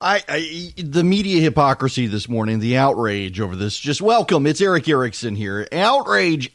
The media hypocrisy this morning, the outrage over this. Just welcome. It's Eric Erickson here. Outrage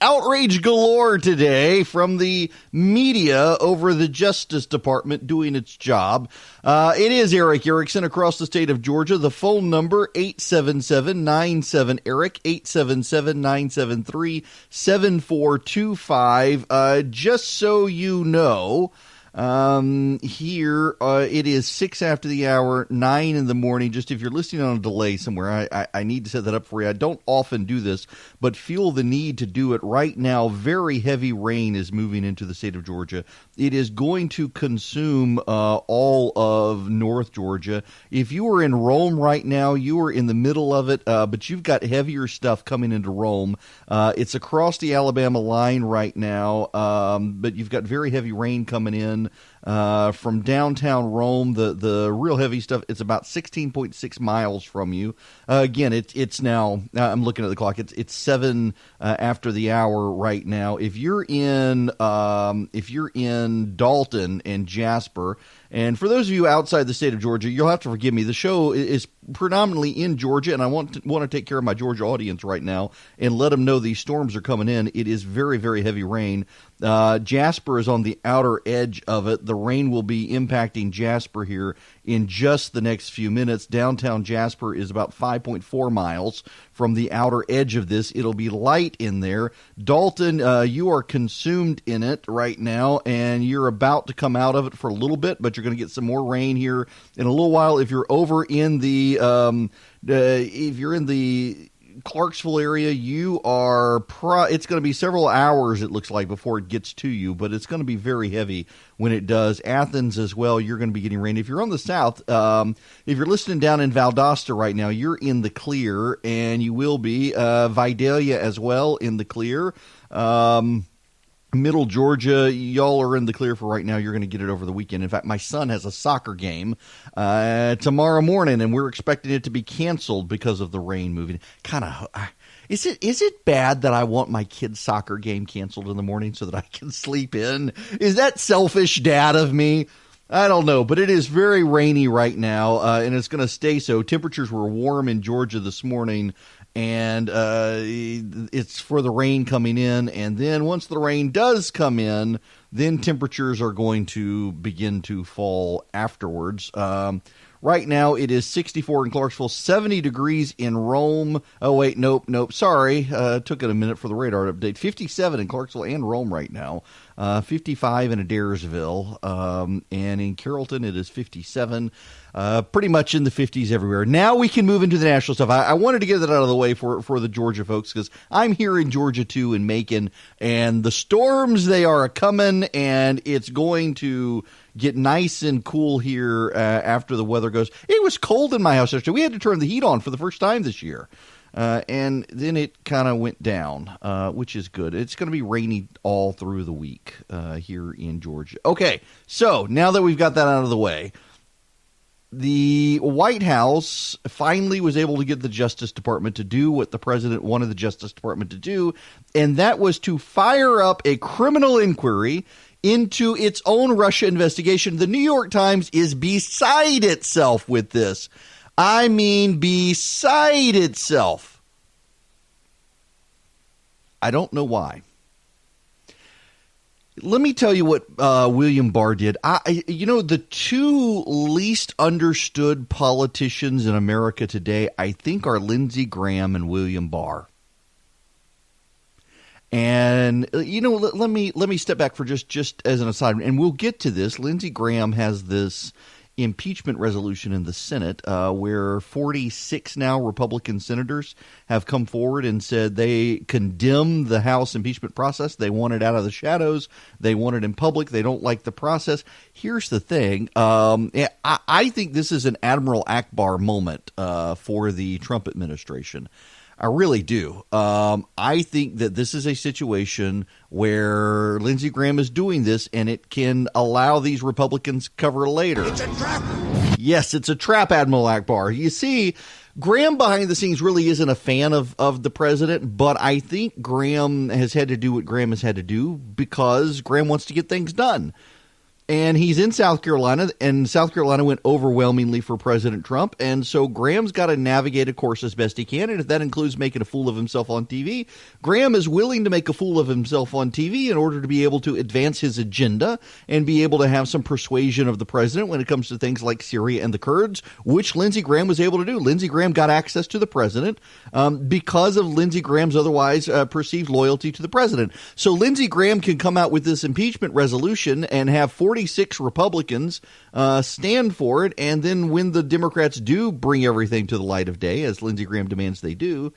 galore today from the media over the Justice Department doing its job. It is Eric Erickson across the state of Georgia. The phone number 877-97-ERIC, 877-973-7425. Just so you know, here it is 6 after the hour, 9 in the morning. Just if you're listening on a delay somewhere, I need to set that up for you. I don't often do this, but feel the need to do it right now. Very heavy rain is moving into the state of Georgia. It is going to consume all of North Georgia. If you are in Rome right now, you are in the middle of it, but you've got heavier stuff coming into Rome. It's across the Alabama line right now, but you've got very heavy rain coming in. From downtown Rome, the real heavy stuff, it's about 16.6 miles from you. Again, it's now, I'm looking at the clock, it's 7 after the hour right now. If you're in Dalton and Jasper, and for those of you outside the state of Georgia, you'll have to forgive me. The show is predominantly in Georgia, and I want to take care of my Georgia audience right now and let them know these storms are coming in. It is very, very heavy rain. Jasper is on the outer edge of it. The rain will be impacting Jasper here in just the next few minutes. Downtown Jasper is about 5.4 miles from the outer edge of this. It'll be light in there. Dalton, you are consumed in it right now, and you're about to come out of it for a little bit, but you're going to get some more rain here in a little while. If you're over in the Clarksville area, you are it's going to be several hours, it looks like, before it gets to you, but it's going to be very heavy when it does. Athens as well, you're going to be getting rain. If you're on the south, if you're listening down in Valdosta right now, you're in the clear, and you will be. Vidalia as well in the clear. Middle Georgia, y'all are in the clear for right now. You're going to get it over the weekend. In fact, my son has a soccer game tomorrow morning, and we're expecting it to be canceled because of the rain moving. Is it bad that I want my kid's soccer game canceled in the morning so that I can sleep in? Is that selfish, Dad, of me? I don't know, but it is very rainy right now, and it's going to stay so. Temperatures were warm in Georgia this morning, and it's for the rain coming in. And then once the rain does come in, then temperatures are going to begin to fall afterwards. Right now, it is 64 in Clarksville, 70 degrees in Rome. Oh, wait, nope, sorry. Took it a minute for the radar update. 57 in Clarksville and Rome right now. 55 in Adairsville. And in Carrollton, it is 57. Pretty much in the 50s everywhere. Now we can move into the national stuff. I wanted to get that out of the way for the Georgia folks, because I'm here in Georgia, too, in Macon. And the storms, they are coming, and it's going to get nice and cool here after the weather goes. It was cold in my house yesterday. We had to turn the heat on for the first time this year. And then it kind of went down, which is good. It's going to be rainy all through the week here in Georgia. Okay, so now that we've got that out of the way, the White House finally was able to get the Justice Department to do what the president wanted the Justice Department to do, and that was to fire up a criminal inquiry into its own Russia investigation. The New York Times is beside itself with this. I mean, beside itself. I don't know why. Let me tell you what William Barr did. The two least understood politicians in America today, I think, are Lindsey Graham and William Barr. And, let me step back for just as an aside, and we'll get to this. Lindsey Graham has this impeachment resolution in the Senate where 46 now Republican senators have come forward and said they condemn the House impeachment process. They want it out of the shadows. They want it in public. They don't like the process. Here's the thing. I think this is an Admiral Akbar moment for the Trump administration. I really do. I think that this is a situation where Lindsey Graham is doing this, and it can allow these Republicans cover later. It's a trap. Yes, it's a trap, Admiral Akbar. You see, Graham behind the scenes really isn't a fan of the president, but I think Graham has had to do what Graham has had to do because Graham wants to get things done. And he's in South Carolina, and South Carolina went overwhelmingly for President Trump. And so Graham's got to navigate a course as best he can. And if that includes making a fool of himself on TV, Graham is willing to make a fool of himself on TV in order to be able to advance his agenda and be able to have some persuasion of the president when it comes to things like Syria and the Kurds, which Lindsey Graham was able to do. Lindsey Graham got access to the president because of Lindsey Graham's otherwise perceived loyalty to the president. So Lindsey Graham can come out with this impeachment resolution and have 46 Republicans stand for it, and then when the Democrats do bring everything to the light of day, as Lindsey Graham demands they do,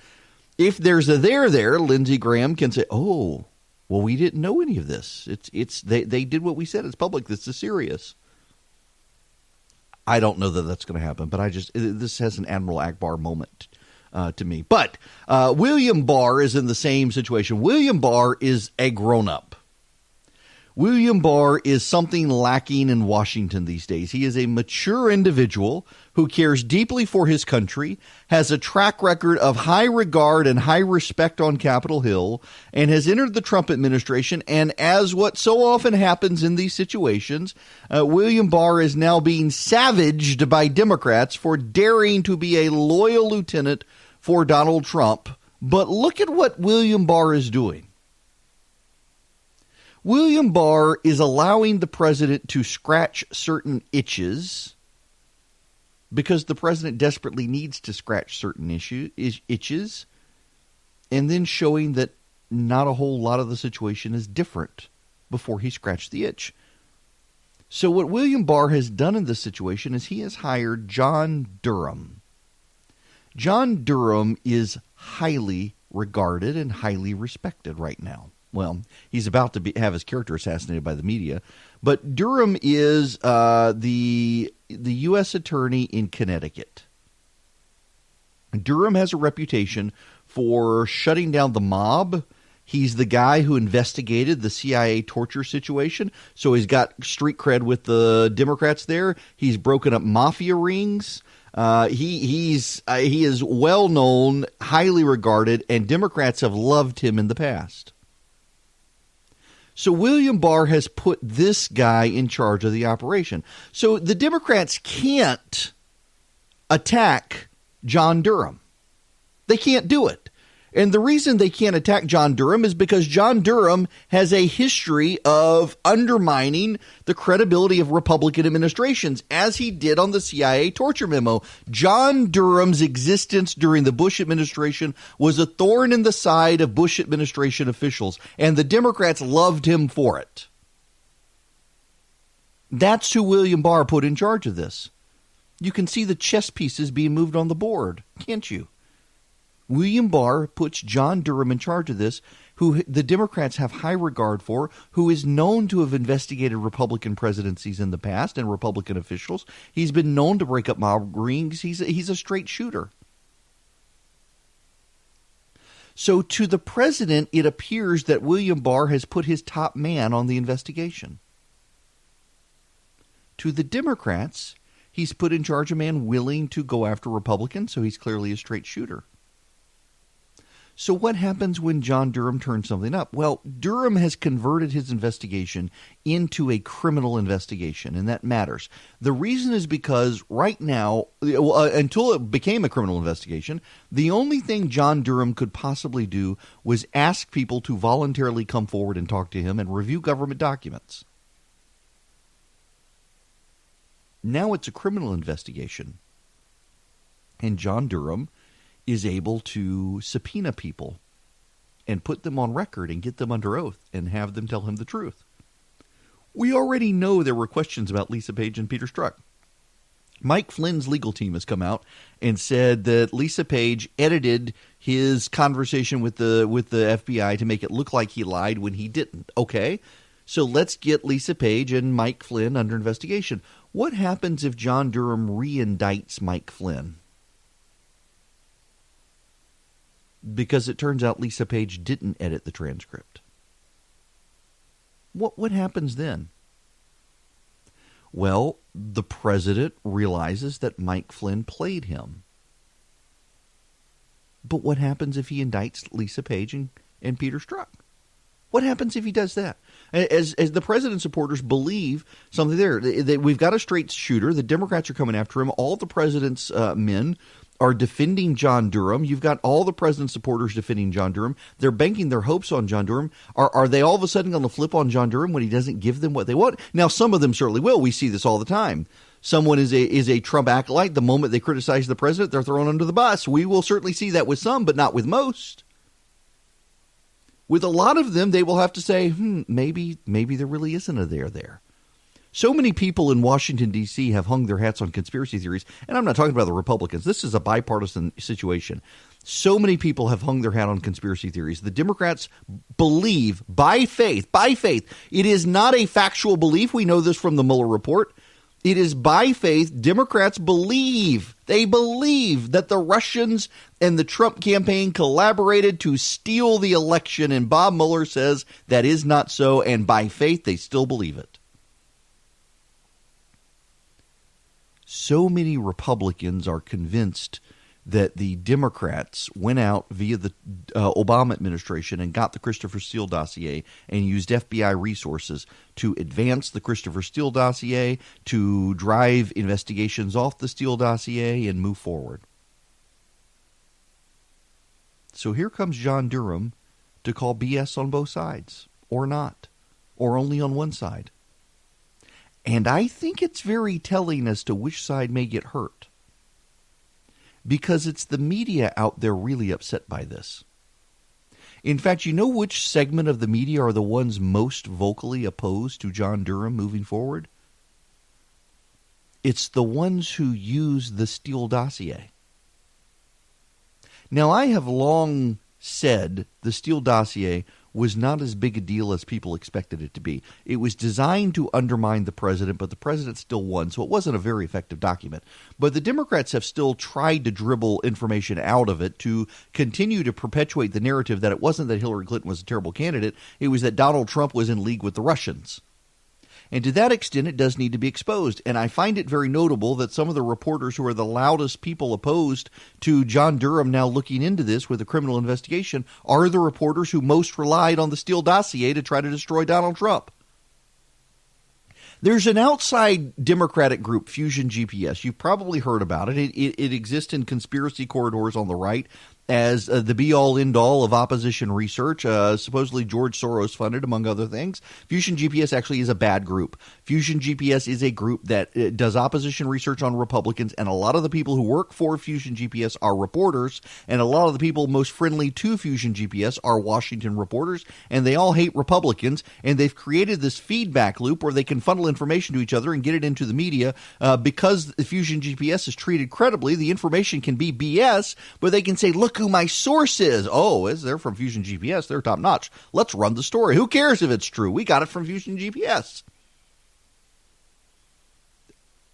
if there's a there, Lindsey Graham can say, oh, well, we didn't know any of this. They did what we said. It's public. This is serious. I don't know that that's going to happen, but this has an Admiral Akbar moment to me. But William Barr is in the same situation. William Barr is a grown-up. William Barr is something lacking in Washington these days. He is a mature individual who cares deeply for his country, has a track record of high regard and high respect on Capitol Hill, and has entered the Trump administration. And as what so often happens in these situations, William Barr is now being savaged by Democrats for daring to be a loyal lieutenant for Donald Trump. But look at what William Barr is doing. William Barr is allowing the president to scratch certain itches because the president desperately needs to scratch certain itches, and then showing that not a whole lot of the situation is different before he scratched the itch. So what William Barr has done in this situation is he has hired John Durham. John Durham is highly regarded and highly respected right now. Well, he's about to have his character assassinated by the media, but Durham is the U.S. attorney in Connecticut. Durham has a reputation for shutting down the mob. He's the guy who investigated the CIA torture situation, so he's got street cred with the Democrats there. He's broken up mafia rings. He is well known, highly regarded, and Democrats have loved him in the past. So William Barr has put this guy in charge of the operation. So the Democrats can't attack John Durham. They can't do it. And the reason they can't attack John Durham is because John Durham has a history of undermining the credibility of Republican administrations, as he did on the CIA torture memo. John Durham's existence during the Bush administration was a thorn in the side of Bush administration officials, and the Democrats loved him for it. That's who William Barr put in charge of this. You can see the chess pieces being moved on the board, can't you? William Barr puts John Durham in charge of this, who the Democrats have high regard for, who is known to have investigated Republican presidencies in the past and Republican officials. He's been known to break up mob rings. He's a straight shooter. So to the president, it appears that William Barr has put his top man on the investigation. To the Democrats, he's put in charge a man willing to go after Republicans, so he's clearly a straight shooter. So what happens when John Durham turns something up? Well, Durham has converted his investigation into a criminal investigation, and that matters. The reason is because right now, until it became a criminal investigation, the only thing John Durham could possibly do was ask people to voluntarily come forward and talk to him and review government documents. Now it's a criminal investigation, and John Durham is able to subpoena people and put them on record and get them under oath and have them tell him the truth. We already know there were questions about Lisa Page and Peter Strzok. Mike Flynn's legal team has come out and said that Lisa Page edited his conversation with the FBI to make it look like he lied when he didn't. Okay, so let's get Lisa Page and Mike Flynn under investigation. What happens if John Durham re-indicts Mike Flynn? Because it turns out Lisa Page didn't edit the transcript. What happens then? Well, the president realizes that Mike Flynn played him. But what happens if he indicts Lisa Page and Peter Strzok? What happens if he does that? As the president's supporters believe something there. We've got a straight shooter. The Democrats are coming after him. All the president's men are defending John Durham. You've got all the president's supporters defending John Durham. They're banking their hopes on John Durham. Are they all of a sudden going to flip on John Durham when he doesn't give them what they want? Now, some of them certainly will. We see this all the time. Someone is a Trump acolyte. The moment they criticize the president, they're thrown under the bus. We will certainly see that with some, but not with most. With a lot of them, they will have to say, maybe there really isn't a there. So many people in Washington, D.C. have hung their hats on conspiracy theories, and I'm not talking about the Republicans. This is a bipartisan situation. So many people have hung their hat on conspiracy theories. The Democrats believe by faith, it is not a factual belief. We know this from the Mueller report. It is by faith. Democrats believe that the Russians and the Trump campaign collaborated to steal the election, and Bob Mueller says that is not so, and by faith they still believe it. So many Republicans are convinced that the Democrats went out via the Obama administration and got the Christopher Steele dossier and used FBI resources to advance the Christopher Steele dossier, to drive investigations off the Steele dossier and move forward. So here comes John Durham to call BS on both sides, or not, or only on one side. And I think it's very telling as to which side may get hurt. Because it's the media out there really upset by this. In fact, you know which segment of the media are the ones most vocally opposed to John Durham moving forward? It's the ones who use the Steele dossier. Now, I have long said the Steele dossier was not as big a deal as people expected it to be. It was designed to undermine the president, but the president still won, so it wasn't a very effective document. But the Democrats have still tried to dribble information out of it to continue to perpetuate the narrative that it wasn't that Hillary Clinton was a terrible candidate, it was that Donald Trump was in league with the Russians. And to that extent, it does need to be exposed. And I find it very notable that some of the reporters who are the loudest people opposed to John Durham now looking into this with a criminal investigation are the reporters who most relied on the Steele dossier to try to destroy Donald Trump. There's an outside Democratic group, Fusion GPS. You've probably heard about it. It exists in conspiracy corridors on the right as the be-all, end-all of opposition research, supposedly George Soros funded, among other things. Fusion GPS actually is a bad group. Fusion GPS is a group that does opposition research on Republicans, and a lot of the people who work for Fusion GPS are reporters, and a lot of the people most friendly to Fusion GPS are Washington reporters, and they all hate Republicans, and they've created this feedback loop where they can funnel information to each other and get it into the media. Because Fusion GPS is treated credibly, the information can be BS, but they can say, look who my source is. Oh, they're from Fusion GPS. They're top notch. Let's run the story. Who cares if it's true? We got it from Fusion GPS.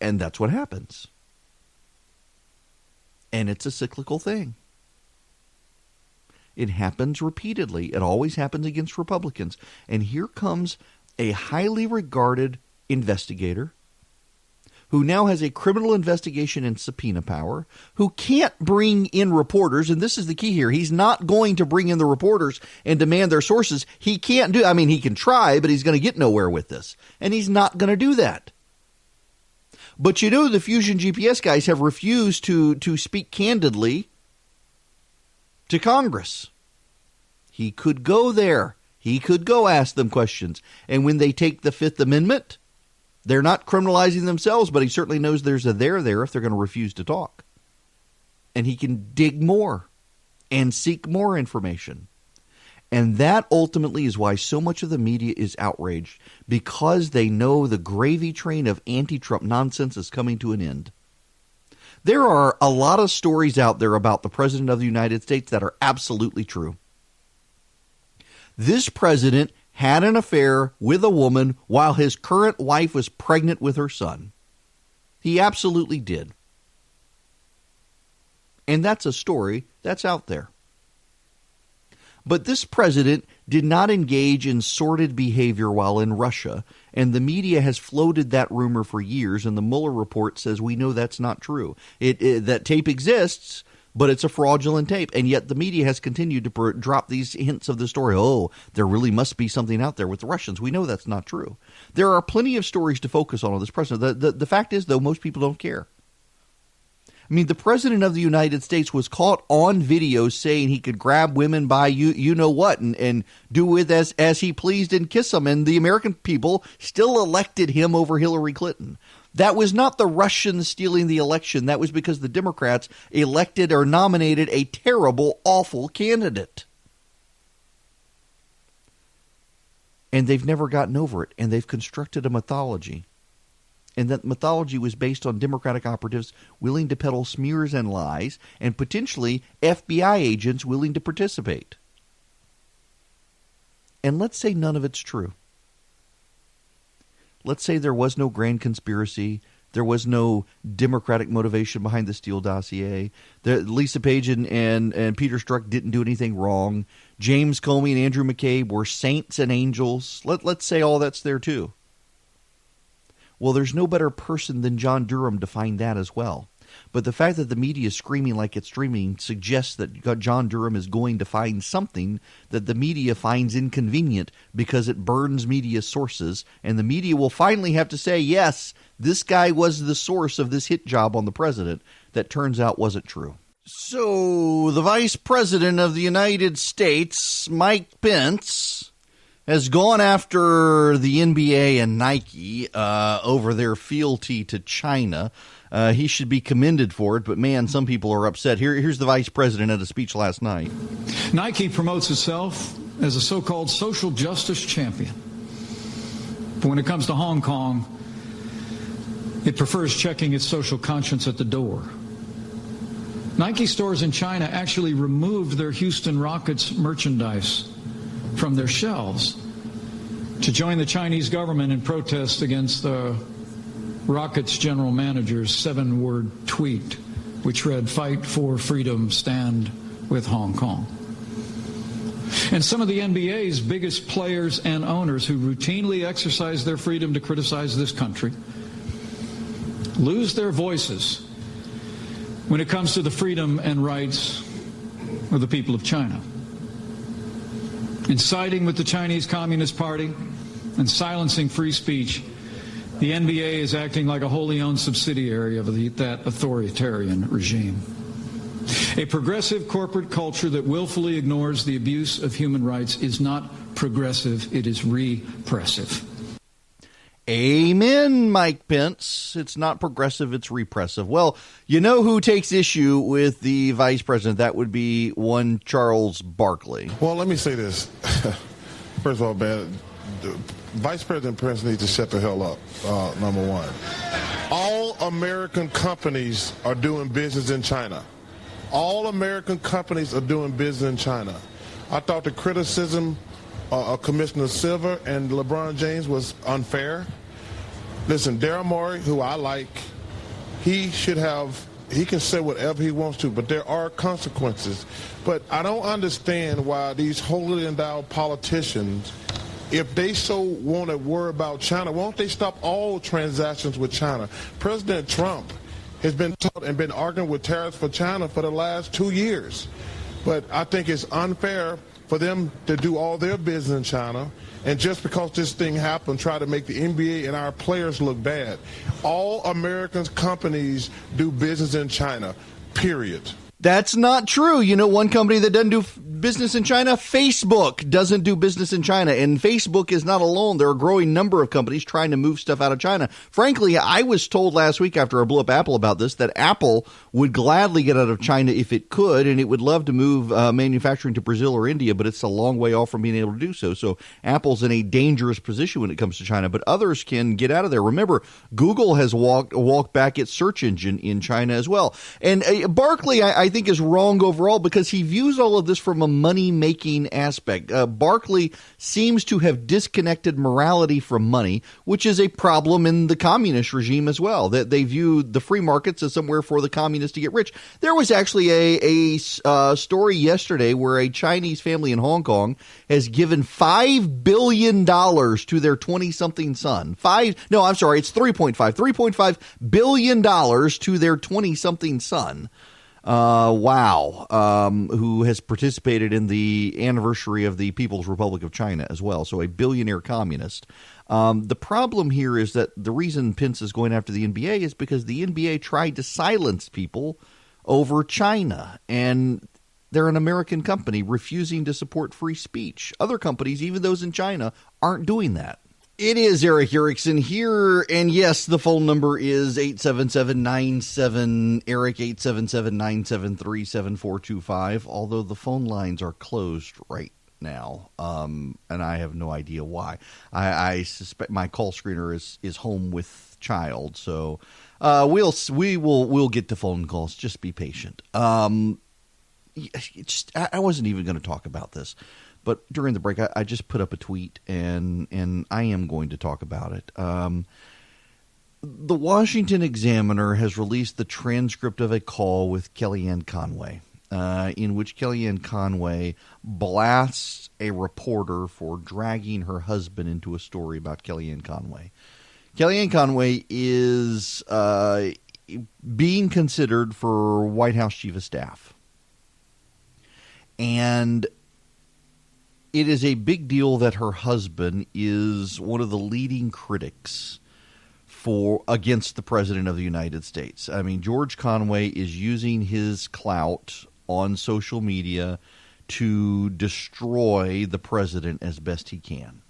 And that's what happens. And it's a cyclical thing. It happens repeatedly. It always happens against Republicans. And here comes a highly regarded investigator who now has a criminal investigation and subpoena power, who can't bring in reporters, and this is the key here. He's not going to bring in the reporters and demand their sources. He can't do, he can try, but he's going to get nowhere with this. And he's not going to do that. But the Fusion GPS guys have refused to speak candidly to Congress. He could go there. He could go ask them questions. And when they take the Fifth Amendment, they're not criminalizing themselves, but he certainly knows there's a there if they're going to refuse to talk. And he can dig more and seek more information. And that ultimately is why so much of the media is outraged, because they know the gravy train of anti-Trump nonsense is coming to an end. There are a lot of stories out there about the President of the United States that are absolutely true. This president had an affair with a woman while his current wife was pregnant with her son. He absolutely did. And that's a story that's out there. But this president did not engage in sordid behavior while in Russia, and the media has floated that rumor for years, and the Mueller report says we know that's not true. That tape exists, but it's a fraudulent tape. And yet the media has continued to drop these hints of the story. Oh, there really must be something out there with the Russians. We know that's not true. There are plenty of stories to focus on this president. The fact is, though, most people don't care. I mean, the president of the United States was caught on video saying he could grab women by you know what and do with as he pleased and kiss them. And the American people still elected him over Hillary Clinton. That was not the Russians stealing the election. That was because the Democrats elected or nominated a terrible, awful candidate. And they've never gotten over it. And they've constructed a mythology. And that mythology was based on Democratic operatives willing to peddle smears and lies, and potentially FBI agents willing to participate. And let's say none of it's true. Let's say there was no grand conspiracy. There was no Democratic motivation behind the Steele dossier. Lisa Page and Peter Strzok didn't do anything wrong. James Comey and Andrew McCabe were saints and angels. Let's say all that's there too. Well, there's no better person than John Durham to find that as well. But the fact that the media is screaming like it's streaming suggests that John Durham is going to find something that the media finds inconvenient because it burns media sources. And the media will finally have to say, yes, this guy was the source of this hit job on the president that turns out wasn't true. So the vice president of the United States, Mike Pence, has gone after the NBA and Nike over their fealty to China. He should be commended for it, but man, some people are upset. Here's the vice president at a speech last night. Nike promotes itself as a so-called social justice champion. But when it comes to Hong Kong, it prefers checking its social conscience at the door. Nike stores in China actually removed their Houston Rockets merchandise from their shelves to join the Chinese government in protest against the Rockets general manager's 7-word tweet, which read, "Fight for freedom, stand with Hong Kong." And some of the NBA's biggest players and owners who routinely exercise their freedom to criticize this country lose their voices when it comes to the freedom and rights of the people of China. In siding with the Chinese Communist Party and silencing free speech, the NBA is acting like a wholly owned subsidiary of that authoritarian regime. A progressive corporate culture that willfully ignores the abuse of human rights is not progressive, it is repressive. Amen, Mike Pence. It's not progressive, it's repressive. Well, you know who takes issue with the vice president? That would be one Charles Barkley. Well, let me say this. First of all, man, Vice President Pence needs to shut the hell up, number one. All American companies are doing business in China. All American companies are doing business in China. I thought the criticism of Commissioner Silver and LeBron James was unfair. Listen, Daryl Morey, who I like, he can say whatever he wants to, but there are consequences. But I don't understand why these holier than thou politicians, if they so want to worry about China, won't they stop all transactions with China? President Trump has been taught and been arguing with tariffs for China for the last 2 years. But I think it's unfair for them to do all their business in China, and just because this thing happened, try to make the NBA and our players look bad. All American companies do business in China, period. That's not true. You know, one company that doesn't do business in China, Facebook, doesn't do business in China. And Facebook is not alone. There are a growing number of companies trying to move stuff out of China. Frankly, I was told last week after I blew up Apple about this that Apple would gladly get out of China if it could, and it would love to move manufacturing to Brazil or India, but it's a long way off from being able to do so. So Apple's in a dangerous position when it comes to China, but others can get out of there. Remember, Google has walked back its search engine in China as well. And Barkley, I think, is wrong overall because he views all of this from a money-making aspect. Barkley seems to have disconnected morality from money, which is a problem in the communist regime as well, that they view the free markets as somewhere for the communists to get rich. There was actually a story yesterday where a Chinese family in Hong Kong has given $5 billion to their 20-something son. It's $3.5 billion to their 20-something son. who has participated in the anniversary of the People's Republic of China as well, so a billionaire communist. The problem here is that the reason Pence is going after the NBA is because the NBA tried to silence people over China, and they're an American company refusing to support free speech. Other companies, even those in China, aren't doing that. It is Eric Erickson here, and yes, the phone number is 877-97-ERIC, 877-973-7425, although the phone lines are closed right now, and I have no idea why. I suspect my call screener is home with child, so we'll get to phone calls. Just be patient. I wasn't even going to talk about this, but during the break, I just put up a tweet, and I am going to talk about it. The Washington Examiner has released the transcript of a call with Kellyanne Conway, in which Kellyanne Conway blasts a reporter for dragging her husband into a story about Kellyanne Conway. Kellyanne Conway is being considered for White House Chief of Staff. And it is a big deal that her husband is one of the leading critics against the President of the United States. I mean, George Conway is using his clout on social media to destroy the president as best he can.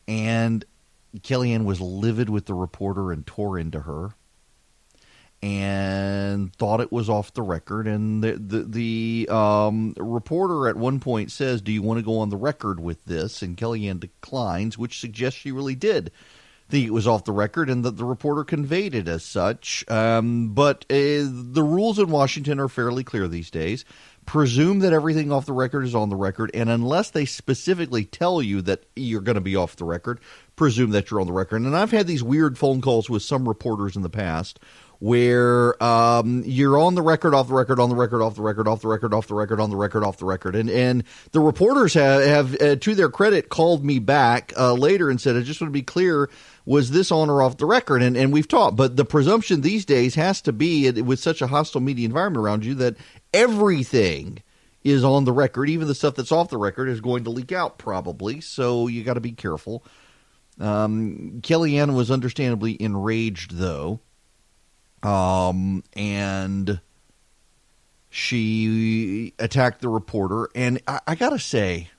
And Kellyanne was livid with the reporter and tore into her and thought it was off the record. And the reporter at one point says, "Do you want to go on the record with this?" And Kellyanne declines, which suggests she really did think it was off the record and that the reporter conveyed it as such. But the rules in Washington are fairly clear these days. Presume that everything off the record is on the record, and unless they specifically tell you that you're going to be off the record, presume that you're on the record. And I've had these weird phone calls with some reporters in the past where you're on the record, off the record, on the record, off the record, off the record, off the record, on the record, off the record. And the reporters have to their credit, called me back later and said, "I just want to be clear, was this on or off the record?" And we've talked. But the presumption these days has to be, with such a hostile media environment around you, that everything is on the record. Even the stuff that's off the record is going to leak out probably. So you got to be careful. Kellyanne was understandably enraged, though. And she attacked the reporter. And I got to say,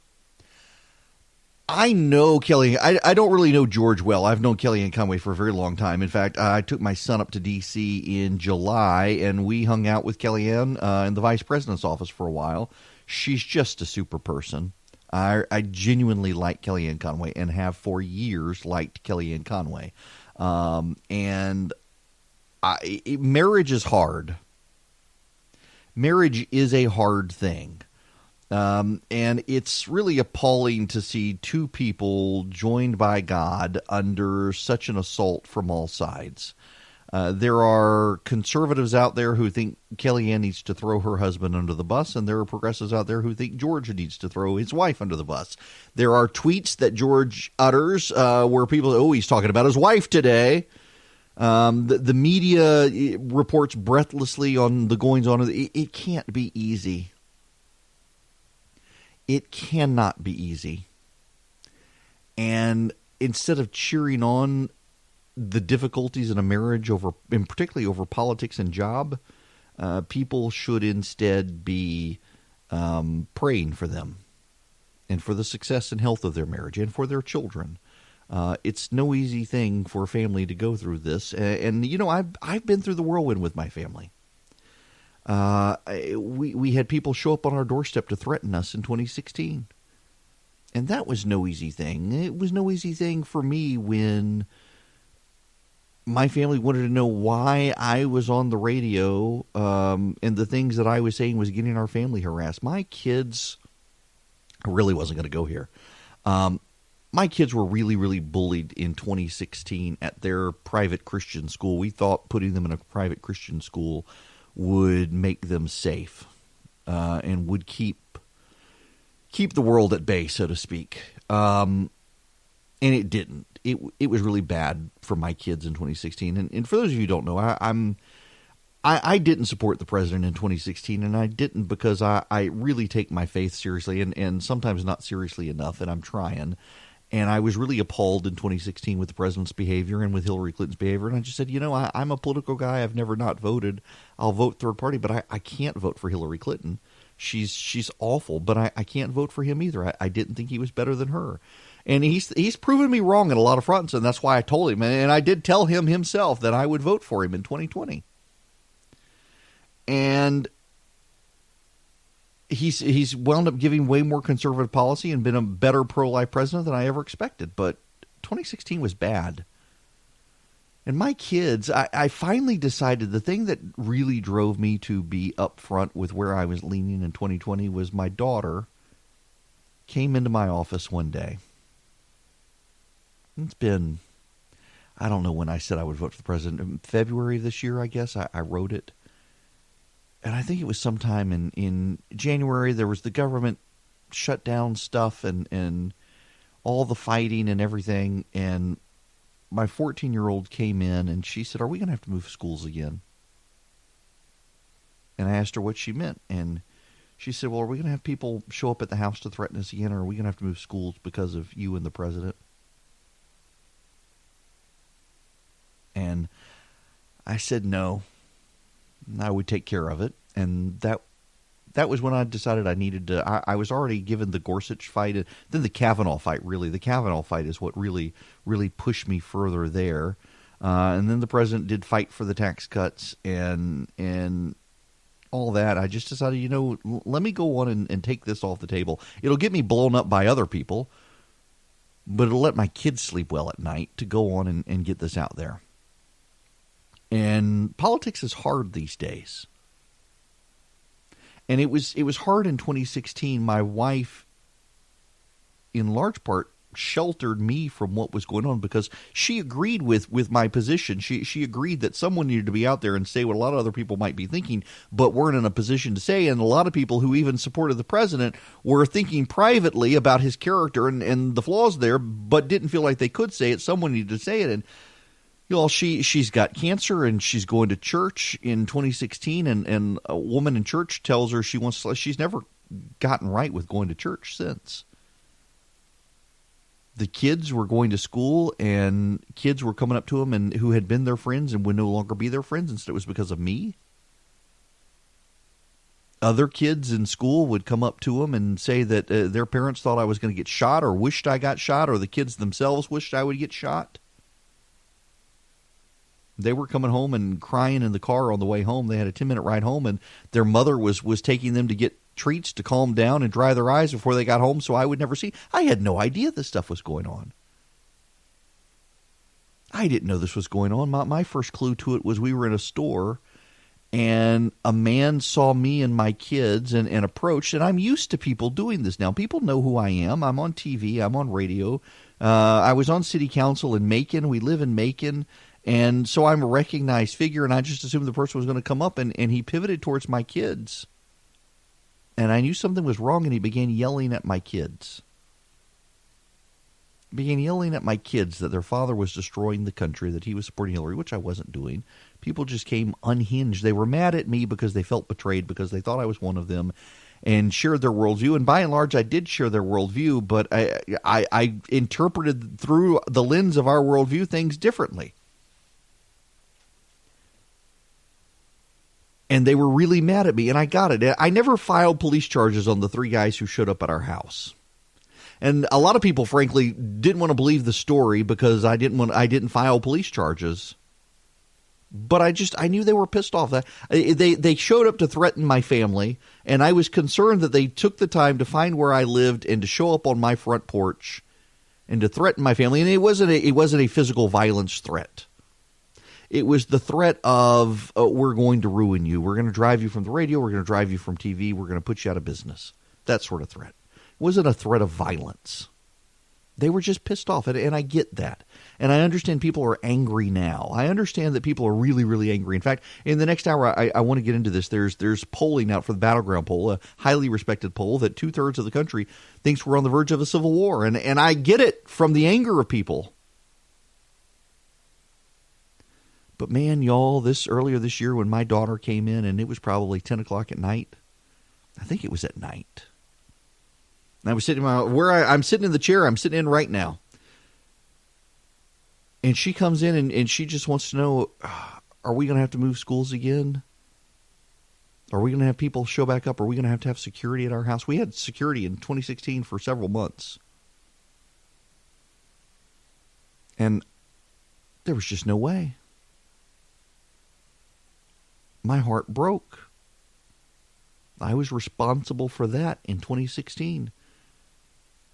I know Kellyanne. I don't really know George well. I've known Kellyanne Conway for a very long time. In fact, I took my son up to D.C. in July, and we hung out with Kellyanne in the vice president's office for a while. She's just a super person. I genuinely like Kellyanne Conway and have for years liked Kellyanne Conway. Marriage is hard. Marriage is a hard thing. And it's really appalling to see two people joined by God under such an assault from all sides. There are conservatives out there who think Kellyanne needs to throw her husband under the bus, and there are progressives out there who think George needs to throw his wife under the bus. There are tweets that George utters where people say, "Oh, he's talking about his wife today." The media reports breathlessly on the goings-on. It can't be easy. It cannot be easy. And instead of cheering on the difficulties in a marriage and particularly over politics and job, people should instead be praying for them and for the success and health of their marriage and for their children. It's no easy thing for a family to go through this. And you know, I've been through the whirlwind with my family. We had people show up on our doorstep to threaten us in 2016. And that was no easy thing. It was no easy thing for me when my family wanted to know why I was on the radio, and the things that I was saying was getting our family harassed. My kids, I really wasn't going to go here. My kids were really, really bullied in 2016 at their private Christian school. We thought putting them in a private Christian school would make them safe and would keep the world at bay, so to speak. And it didn't. It was really bad for my kids in 2016. And for those of you who don't know, I didn't support the president in 2016, and I didn't because I really take my faith seriously and sometimes not seriously enough, and I'm trying. And I was really appalled in 2016 with the president's behavior and with Hillary Clinton's behavior. And I just said, I'm a political guy. I've never not voted. I'll vote third party, but I can't vote for Hillary Clinton. She's awful, but I can't vote for him either. I didn't think he was better than her. And he's proven me wrong in a lot of fronts, and that's why I told him. And I did tell him himself that I would vote for him in 2020. And he's wound up giving way more conservative policy and been a better pro-life president than I ever expected. But 2016 was bad. And my kids, I finally decided the thing that really drove me to be upfront with where I was leaning in 2020 was my daughter came into my office one day. It's been, I don't know when I said I would vote for the president. In February of this year, I guess. I wrote it. And I think it was sometime in January. There was the government shutdown stuff and all the fighting and everything. And my 14-year-old came in and she said, "Are we going to have to move schools again?" And I asked her what she meant. And she said, "Well, are we going to have people show up at the house to threaten us again, or are we going to have to move schools because of you and the president?" And I said no. I would take care of it. And that was when I decided I needed to. I was already given the Gorsuch fight, and then the Kavanaugh fight. Really, the Kavanaugh fight is what really pushed me further there. And then the president did fight for the tax cuts and all that. I just decided, let me go on and take this off the table. It'll get me blown up by other people, but it'll let my kids sleep well at night to go on and get this out there. And politics is hard these days. And it was hard in 2016. My wife, in large part, sheltered me from what was going on because she agreed with my position. She agreed that someone needed to be out there and say what a lot of other people might be thinking, but weren't in a position to say. And a lot of people who even supported the president were thinking privately about his character and the flaws there, but didn't feel like they could say it. Someone needed to say it. And she's got cancer and she's going to church in 2016, and a woman in church tells her she's never gotten right with going to church since. The kids were going to school, and kids were coming up to them and who had been their friends and would no longer be their friends, instead it was because of me. Other kids in school would come up to them and say that their parents thought I was going to get shot or wished I got shot, or the kids themselves wished I would get shot. They were coming home and crying in the car on the way home. They had a 10-minute ride home, and their mother was taking them to get treats to calm down and dry their eyes before they got home, so I would never see. I had no idea this stuff was going on. I didn't know this was going on. My first clue to it was we were in a store, and a man saw me and my kids and approached, and I'm used to people doing this now. People know who I am. I'm on TV. I'm on radio. I was on city council in Macon. We live in Macon. And so I'm a recognized figure, and I just assumed the person was going to come up, and he pivoted towards my kids. And I knew something was wrong, and he began yelling at my kids. Began yelling at my kids that their father was destroying the country, that he was supporting Hillary, which I wasn't doing. People just came unhinged. They were mad at me because they felt betrayed, because they thought I was one of them, and shared their worldview. And by and large, I did share their worldview, but I interpreted through the lens of our worldview things differently. And they were really mad at me, and I got it. I never filed police charges on the three guys who showed up at our house. And a lot of people, frankly, didn't want to believe the story because I didn't file police charges. But I knew they were pissed off. They showed up to threaten my family, and I was concerned that they took the time to find where I lived and to show up on my front porch and to threaten my family. And it wasn't a physical violence threat. It was the threat of, we're going to ruin you. We're going to drive you from the radio. We're going to drive you from TV. We're going to put you out of business. That sort of threat. It wasn't a threat of violence. They were just pissed off, and I get that. And I understand people are angry now. I understand that people are really, really angry. In fact, in the next hour, I want to get into this. There's polling out for the Battleground poll, a highly respected poll, that 2/3 of the country thinks we're on the verge of a civil war. And I get it from the anger of people. But man, y'all, earlier this year when my daughter came in, and it was probably 10 o'clock at night. I think it was at night. And I was sitting I'm sitting in the chair I'm sitting in right now. And she comes in and she just wants to know, are we going to have to move schools again? Are we going to have people show back up? Are we going to have security at our house? We had security in 2016 for several months. And there was just no way. My heart broke. I was responsible for that in 2016.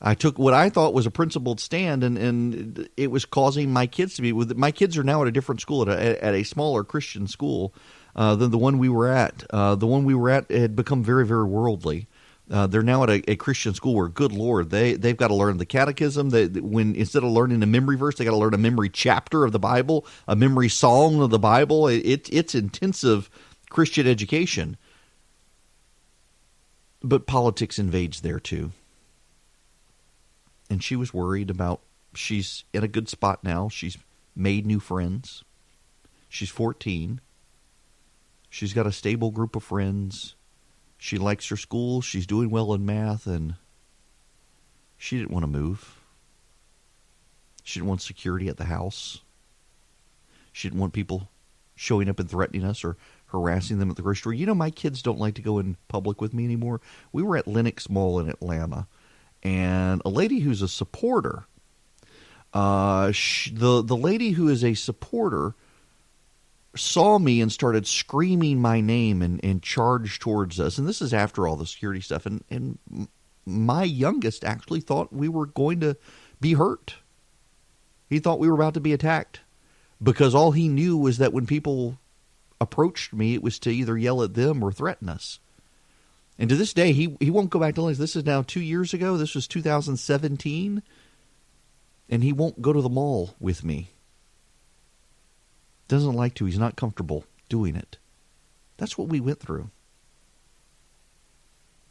I took what I thought was a principled stand, and it was causing my kids to be with. My kids are now at a different school, at a smaller Christian school than the one we were at. The one we were at had become very, very worldly. They're now at a Christian school where, good Lord, they've got to learn the catechism. When instead of learning a memory verse, they got to learn a memory chapter of the Bible, a memory song of the Bible. It's intensive Christian education. But politics invades there too. And she was worried about, she's in a good spot now. She's made new friends. She's 14. She's got a stable group of friends. She likes her school. She's doing well in math, and she didn't want to move. She didn't want security at the house. She didn't want people showing up and threatening us or harassing them at the grocery store. You know, my kids don't like to go in public with me anymore. We were at Lenox Mall in Atlanta, and a lady who's a supporter, the lady who is a supporter saw me and started screaming my name and charged towards us. And this is after all the security stuff. And my youngest actually thought we were going to be hurt. He thought we were about to be attacked because all he knew was that when people approached me, it was to either yell at them or threaten us. And to this day, he won't go back to Linux. This is now 2 years ago. This was 2017. And he won't go to the mall with me. Doesn't like to. He's not comfortable doing it. That's what we went through.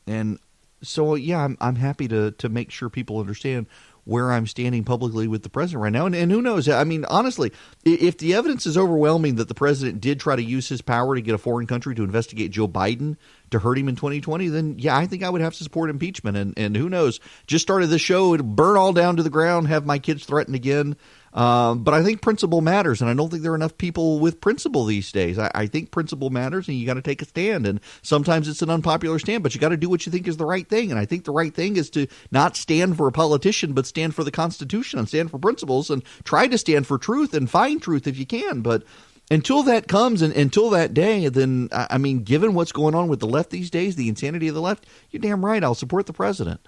And so, yeah, I'm happy to make sure people understand where I'm standing publicly with the president right now. And who knows? I mean, honestly, if the evidence is overwhelming that the president did try to use his power to get a foreign country to investigate Joe Biden to hurt him in 2020, then, yeah, I think I would have to support impeachment. And who knows? Just started the show. It'll burn all down to the ground, have my kids threatened again. But I think principle matters, and I don't think there are enough people with principle these days. I think principle matters, and you got to take a stand. And sometimes it's an unpopular stand, but you got to do what you think is the right thing. And I think the right thing is to not stand for a politician, but stand for the Constitution and stand for principles and try to stand for truth and find truth if you can. But until that comes and until that day, then, I mean, given what's going on with the left these days, the insanity of the left, you're damn right I'll support the president.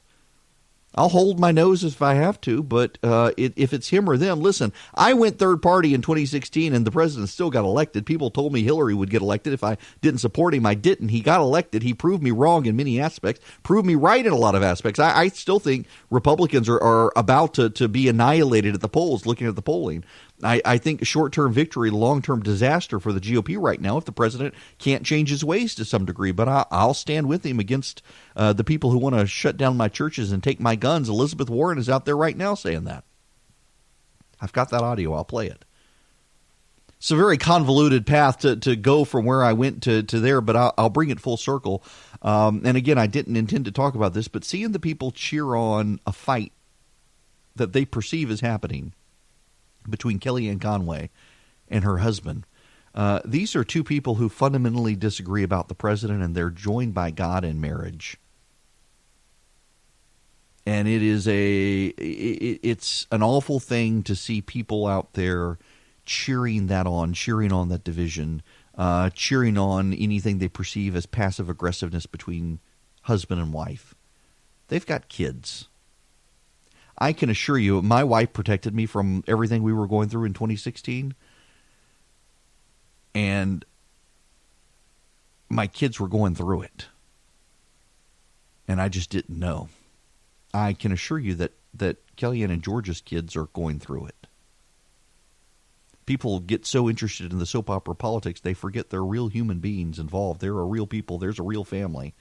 I'll hold my nose if I have to, but if it's him or them, listen, I went third party in 2016 and the president still got elected. People told me Hillary would get elected if I didn't support him. I didn't. He got elected. He proved me wrong in many aspects, proved me right in a lot of aspects. I still think Republicans are about to be annihilated at the polls, looking at the polling. I think short-term victory, long-term disaster for the GOP right now if the president can't change his ways to some degree. But I'll stand with him against the people who want to shut down my churches and take my guns. Elizabeth Warren is out there right now saying that. I've got that audio. I'll play it. It's a very convoluted path to go from where I went to there, but I'll bring it full circle. And again, I didn't intend to talk about this, but seeing the people cheer on a fight that they perceive as happening between Kellyanne Conway and her husband. These are two people who fundamentally disagree about the president, and they're joined by God in marriage. And it's an awful thing to see people out there cheering on that division, cheering on anything they perceive as passive aggressiveness between husband and wife. They've got kids. I can assure you, my wife protected me from everything we were going through in 2016. And my kids were going through it. And I just didn't know. I can assure you that Kellyanne and Georgia's kids are going through it. People get so interested in the soap opera politics, they forget there are real human beings involved. There are real people. There's a real family.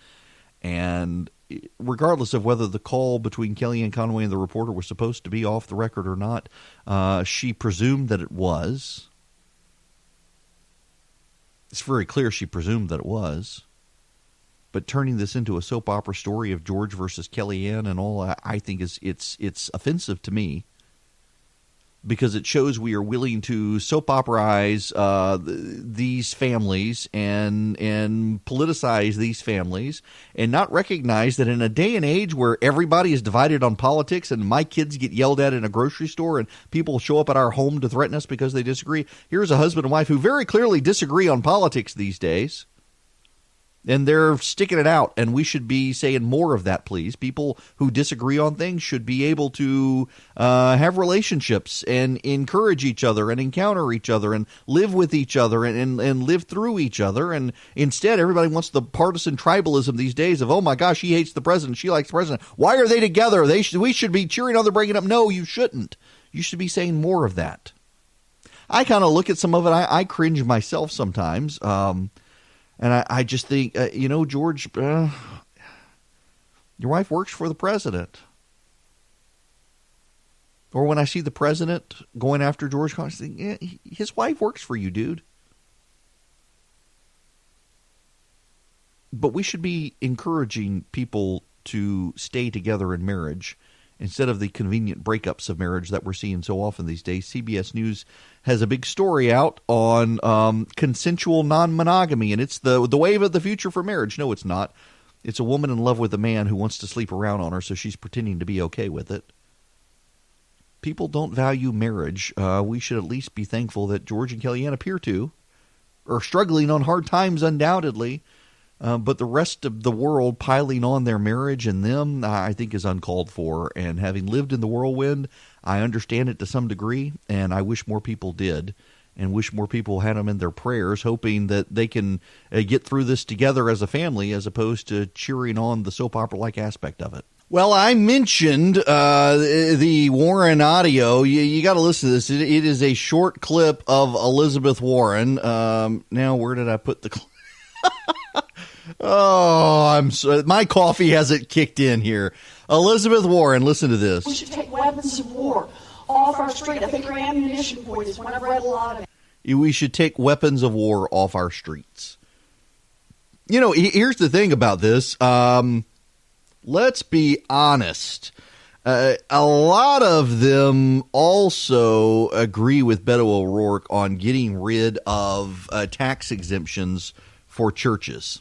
And regardless of whether the call between Kellyanne Conway and the reporter was supposed to be off the record or not, she presumed that it was. It's very clear she presumed that it was. But turning this into a soap opera story of George versus Kellyanne and all, I think it's offensive to me, because it shows we are willing to soap operize these families and politicize these families, and not recognize that in a day and age where everybody is divided on politics, and my kids get yelled at in a grocery store and people show up at our home to threaten us because they disagree. Here's a husband and wife who very clearly disagree on politics these days. And they're sticking it out, and we should be saying more of that, please. People who disagree on things should be able to have relationships and encourage each other and encounter each other and live with each other and live through each other. And instead, everybody wants the partisan tribalism these days of, oh, my gosh, he hates the president, she likes the president. Why are they together? We should be cheering on, they're breaking up. No, you shouldn't. You should be saying more of that. I kind of look at some of it. I cringe myself sometimes. And I just think, George, your wife works for the president. Or when I see the president going after George Congress, I think, yeah, his wife works for you, dude. But we should be encouraging people to stay together in marriage instead of the convenient breakups of marriage that we're seeing so often these days. CBS News has a big story out on consensual non-monogamy, and it's the wave of the future for marriage. No, it's not. It's a woman in love with a man who wants to sleep around on her, so she's pretending to be okay with it. People don't value marriage. We should at least be thankful that George and Kellyanne appear to, are struggling on hard times undoubtedly, but the rest of the world piling on their marriage and them, I think, is uncalled for. And having lived in the whirlwind, I understand it to some degree, and I wish more people did, and wish more people had them in their prayers, hoping that they can get through this together as a family, as opposed to cheering on the soap opera-like aspect of it. Well, I mentioned the Warren audio. You got to listen to this. It is a short clip of Elizabeth Warren. Now, where did I put the clip? Oh, my coffee hasn't kicked in here. Elizabeth Warren, listen to this. We should take weapons of war off our street. I think our ammunition point is when I've read a lot of it. We should take weapons of war off our streets. You know, here's the thing about this. Let's be honest. A lot of them also agree with Beto O'Rourke on getting rid of tax exemptions for churches.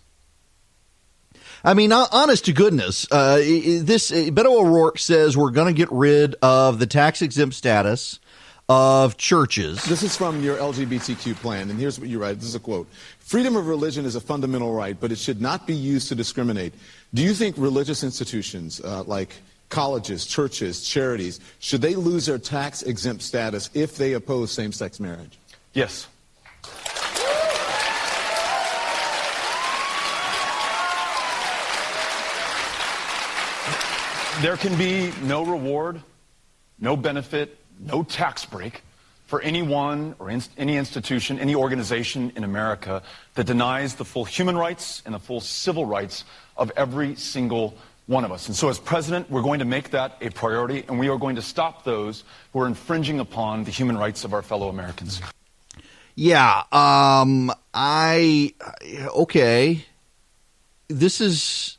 I mean, honest to goodness, Beto O'Rourke says we're going to get rid of the tax-exempt status of churches. This is from your LGBTQ plan, and here's what you write. This is a quote. Freedom of religion is a fundamental right, but it should not be used to discriminate. Do you think religious institutions like colleges, churches, charities, should they lose their tax-exempt status if they oppose same-sex marriage? Yes. There can be no reward, no benefit, no tax break for anyone or any institution, any organization in America that denies the full human rights and the full civil rights of every single one of us. And so as president, we're going to make that a priority, and we are going to stop those who are infringing upon the human rights of our fellow Americans. Yeah, okay. This is...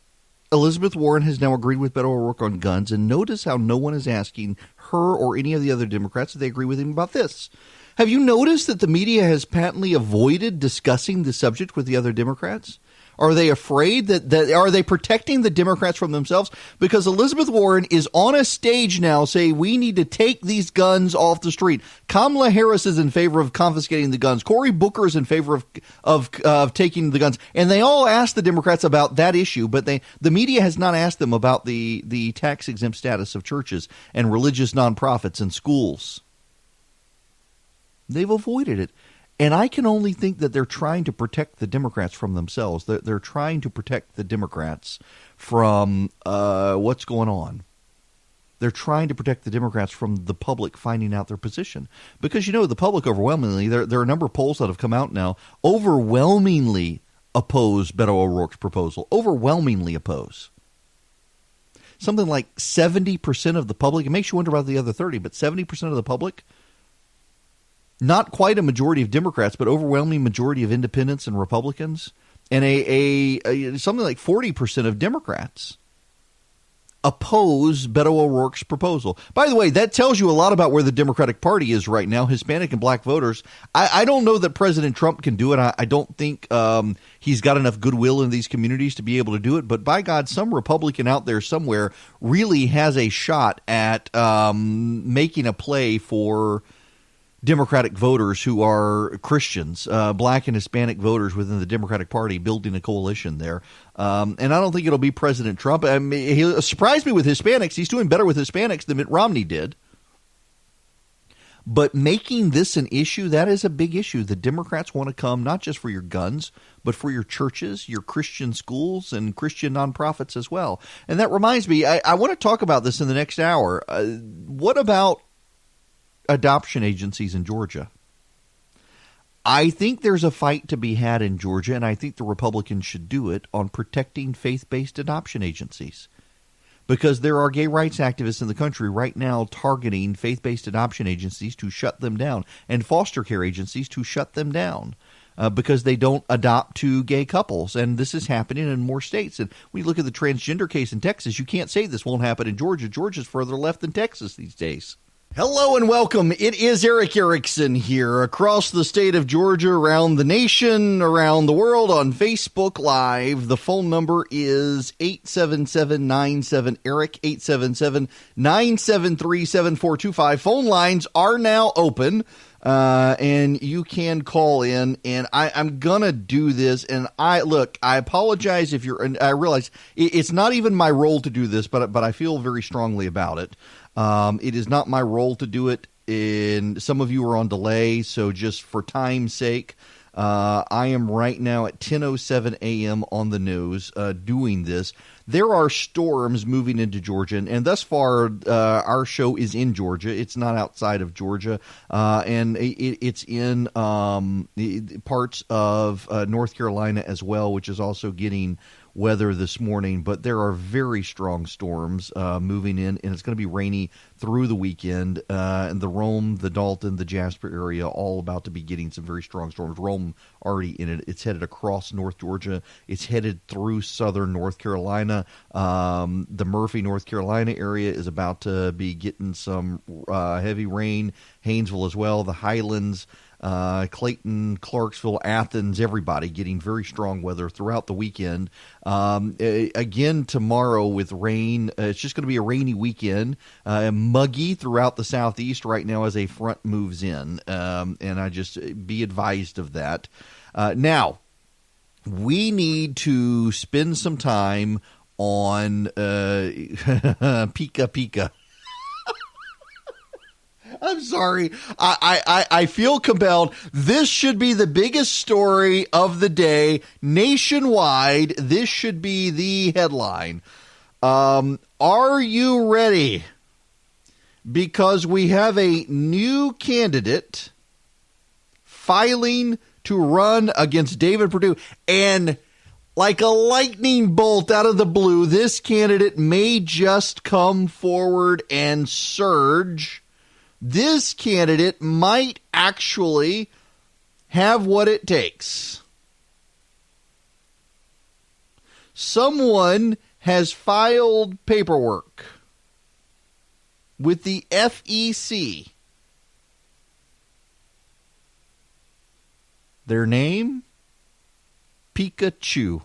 Elizabeth Warren has now agreed with Beto O'Rourke on guns, and notice how no one is asking her or any of the other Democrats if they agree with him about this. Have you noticed that the media has patently avoided discussing the subject with the other Democrats? Are they afraid that are they protecting the Democrats from themselves? Because Elizabeth Warren is on a stage now saying we need to take these guns off the street. Kamala Harris is in favor of confiscating the guns. Cory Booker is in favor of taking the guns. And they all asked the Democrats about that issue, but the media has not asked them about the tax-exempt status of churches and religious nonprofits and schools. They've avoided it. And I can only think that they're trying to protect the Democrats from themselves. They're trying to protect the Democrats from what's going on. They're trying to protect the Democrats from the public finding out their position. Because, the public overwhelmingly, there are a number of polls that have come out now, overwhelmingly oppose Beto O'Rourke's proposal. Overwhelmingly oppose. Something like 70% of the public, it makes you wonder about the other 30, but 70% of the public not quite a majority of Democrats, but overwhelming majority of independents and Republicans, and something like 40% of Democrats oppose Beto O'Rourke's proposal. By the way, that tells you a lot about where the Democratic Party is right now. Hispanic and black voters. I don't know that President Trump can do it. I don't think he's got enough goodwill in these communities to be able to do it. But by God, some Republican out there somewhere really has a shot at making a play for Democratic voters who are Christians, black and Hispanic voters within the Democratic Party, building a coalition there. And I don't think it'll be President Trump. I mean, he surprised me with Hispanics. He's doing better with Hispanics than Mitt Romney did. But making this an issue, that is a big issue. The Democrats want to come not just for your guns, but for your churches, your Christian schools, and Christian nonprofits as well. And that reminds me, I want to talk about this in the next hour. What about adoption agencies in Georgia? I think there's a fight to be had in Georgia, and I think the Republicans should do it on protecting faith-based adoption agencies, because there are gay rights activists in the country right now targeting faith-based adoption agencies to shut them down and foster care agencies to shut them down because they don't adopt to gay couples. And this is happening in more states. And when you look at the transgender case in Texas, you can't say this won't happen in Georgia. Georgia's further left than Texas these days. Hello and welcome. It is Eric Erickson here across the state of Georgia, around the nation, around the world on Facebook Live. The phone number is 877-97-ERIC, 877-973-7425. Phone lines are now open, and you can call in, and I'm going to do this. And I apologize if you're, and I realize it's not even my role to do this, but I feel very strongly about it. It is not my role to do it, and some of you are on delay, so just for time's sake, I am right now at 10:07 a.m. on the news doing this. There are storms moving into Georgia, and thus far our show is in Georgia. It's not outside of Georgia, and it's in parts of North Carolina as well, which is also getting weather this morning. But there are very strong storms moving in, and it's going to be rainy through the weekend. And the Rome, the Dalton, the Jasper area, all about to be getting some very strong storms. Rome already in it. It's headed across North Georgia. It's headed through southern North Carolina. The Murphy, North Carolina area is about to be getting some heavy rain. Haynesville as well. The Highlands, Clayton, Clarksville, Athens, everybody getting very strong weather throughout the weekend. Again, tomorrow with rain. It's just going to be a rainy weekend. Muggy throughout the southeast right now as a front moves in. And I just be advised of that. Now, we need to spend some time on Pika Pika. I'm sorry. I feel compelled. This should be the biggest story of the day nationwide. This should be the headline. Are you ready? Because we have a new candidate filing to run against David Perdue. And like a lightning bolt out of the blue, this candidate may just come forward and surge. This candidate might actually have what it takes. Someone has filed paperwork with the FEC. Their name? Pikachu.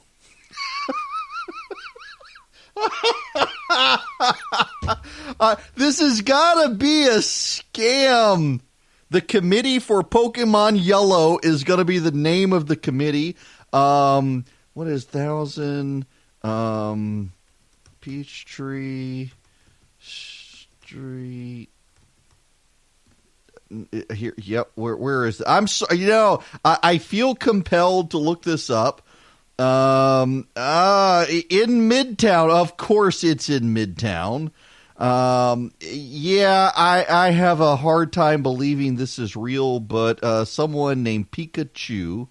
This has got to be a scam. The Committee for Pokemon Yellow is going to be the name of the committee. What is 1000 Peachtree Street? Here, yep. Where is it? I'm so, I feel compelled to look this up. In Midtown, of course it's in Midtown. Yeah, I have a hard time believing this is real, but someone named Pikachu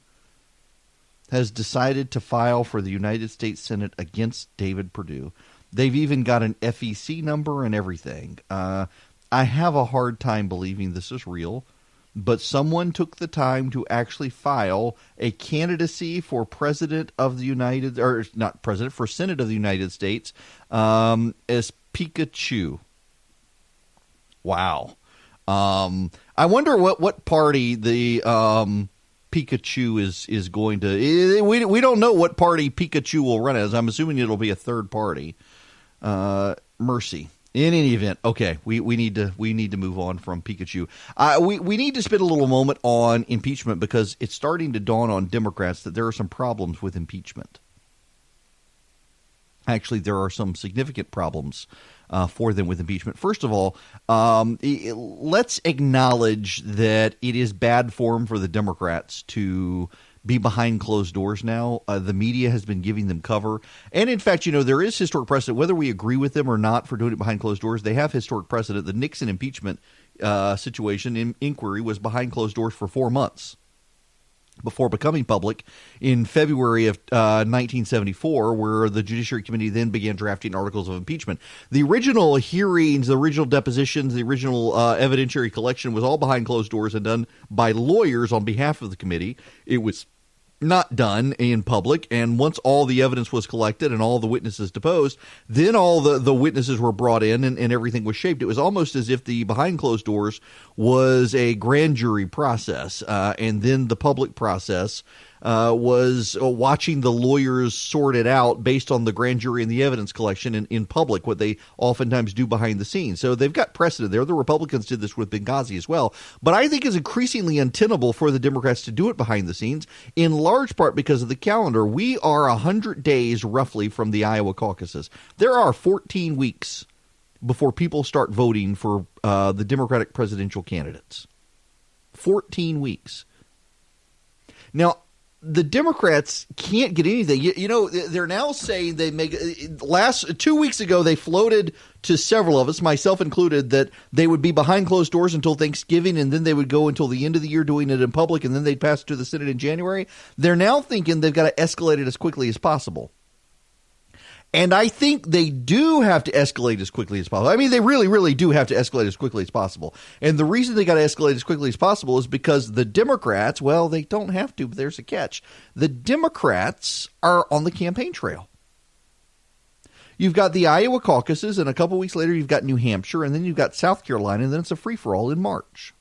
has decided to file for the United States Senate against David Perdue. They've even got an FEC number and everything. I have a hard time believing this is real. but someone took the time to actually file a candidacy for president of the United, or not president, for Senate of the United States as Pikachu. Wow. I wonder what party the Pikachu is going to. We don't know what party Pikachu will run as. I'm assuming it'll be a third party. Mercy. In any event, okay, we need to move on from Pikachu. We need to spend a little moment on impeachment because it's starting to dawn on Democrats that there are some problems with impeachment. Actually, there are some significant problems for them with impeachment. First of all, let's acknowledge that it is bad form for the Democrats to be behind closed doors now. The media has been giving them cover. And in fact, there is historic precedent, whether we agree with them or not for doing it behind closed doors. They have historic precedent. The Nixon impeachment situation inquiry was behind closed doors for 4 months before becoming public in February of 1974, where the Judiciary Committee then began drafting articles of impeachment. The original hearings, the original depositions, the original evidentiary collection was all behind closed doors and done by lawyers on behalf of the committee. It was not done in public, and once all the evidence was collected and all the witnesses deposed, then all the witnesses were brought in and everything was shaped. It was almost as if the behind closed doors was a grand jury process, and then the public process was watching the lawyers sort it out based on the grand jury and the evidence collection in public, what they oftentimes do behind the scenes. So they've got precedent there. The Republicans did this with Benghazi as well. But I think it's increasingly untenable for the Democrats to do it behind the scenes, in large part because of the calendar. We are 100 days roughly from the Iowa caucuses. There are 14 weeks before people start voting for the Democratic presidential candidates. 14 weeks. Now, the Democrats can't get anything. They're now saying they make 2 weeks ago, they floated to several of us, myself included, that they would be behind closed doors until Thanksgiving, and then they would go until the end of the year doing it in public, and then they'd pass it to the Senate in January. They're now thinking they've got to escalate it as quickly as possible. And I think they do have to escalate as quickly as possible. I mean, they really, really do have to escalate as quickly as possible. And the reason they got to escalate as quickly as possible is because the Democrats, well, they don't have to, but there's a catch. The Democrats are on the campaign trail. You've got the Iowa caucuses, and a couple weeks later you've got New Hampshire, and then you've got South Carolina, and then it's a free-for-all in March.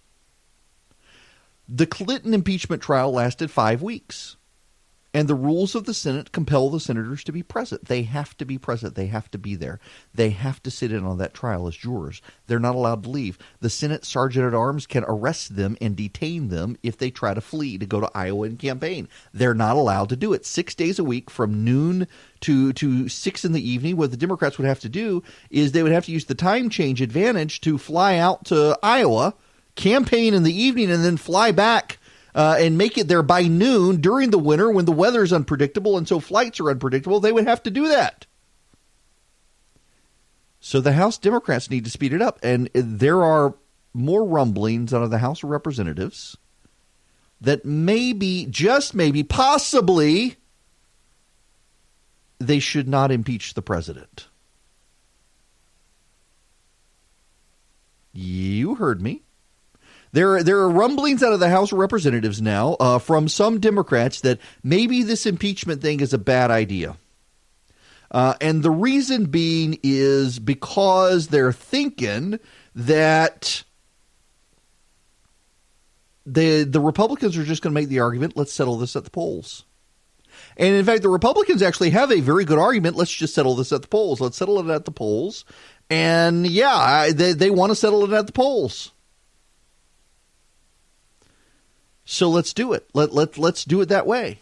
The Clinton impeachment trial lasted 5 weeks. And the rules of the Senate compel the senators to be present. They have to be present. They have to be there. They have to sit in on that trial as jurors. They're not allowed to leave. The Senate sergeant at arms can arrest them and detain them if they try to flee to go to Iowa and campaign. They're not allowed to do it. 6 days a week from noon to 6 in the evening. What the Democrats would have to do is they would have to use the time change advantage to fly out to Iowa, campaign in the evening, and then fly back and make it there by noon during the winter when the weather is unpredictable and so flights are unpredictable. They would have to do that. So the House Democrats need to speed it up. And there are more rumblings out of the House of Representatives that maybe, just maybe, possibly, they should not impeach the president. You heard me. There are rumblings out of the House of Representatives now from some Democrats that maybe this impeachment thing is a bad idea. And the reason being is because they're thinking that the Republicans are just going to make the argument, let's settle this at the polls. And in fact, the Republicans actually have a very good argument, let's just settle this at the polls. Let's settle it at the polls. And yeah, they want to settle it at the polls. So let's do it. Let's do it that way.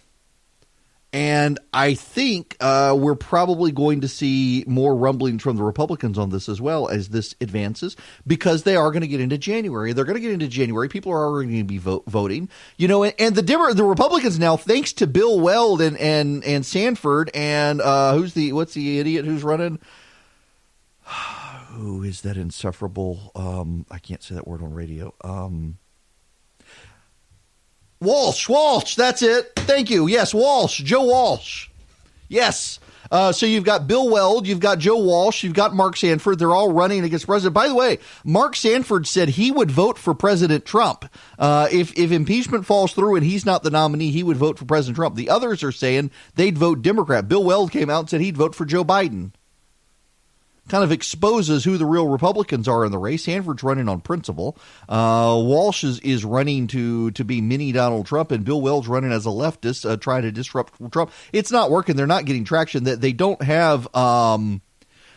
And I think we're probably going to see more rumblings from the Republicans on this as well as this advances, because they are going to get into January. They're going to get into January. People are already going to be voting. And the Republicans now, thanks to Bill Weld and Sanford and what's the idiot who's running? Who is that insufferable? I can't say that word on radio. Walsh, that's it. Thank you. Yes, Walsh, Joe Walsh. Yes. So you've got Bill Weld, you've got Joe Walsh, you've got Mark Sanford. They're all running against President. By the way, Mark Sanford said he would vote for President Trump. If impeachment falls through and he's not the nominee, he would vote for President Trump. The others are saying they'd vote Democrat. Bill Weld came out and said he'd vote for Joe Biden. Kind of exposes who the real Republicans are in the race. Sanford's running on principle. Walsh is running to be mini Donald Trump, and Bill Weld's running as a leftist, trying to disrupt Trump. It's not working. They're not getting traction. They don't have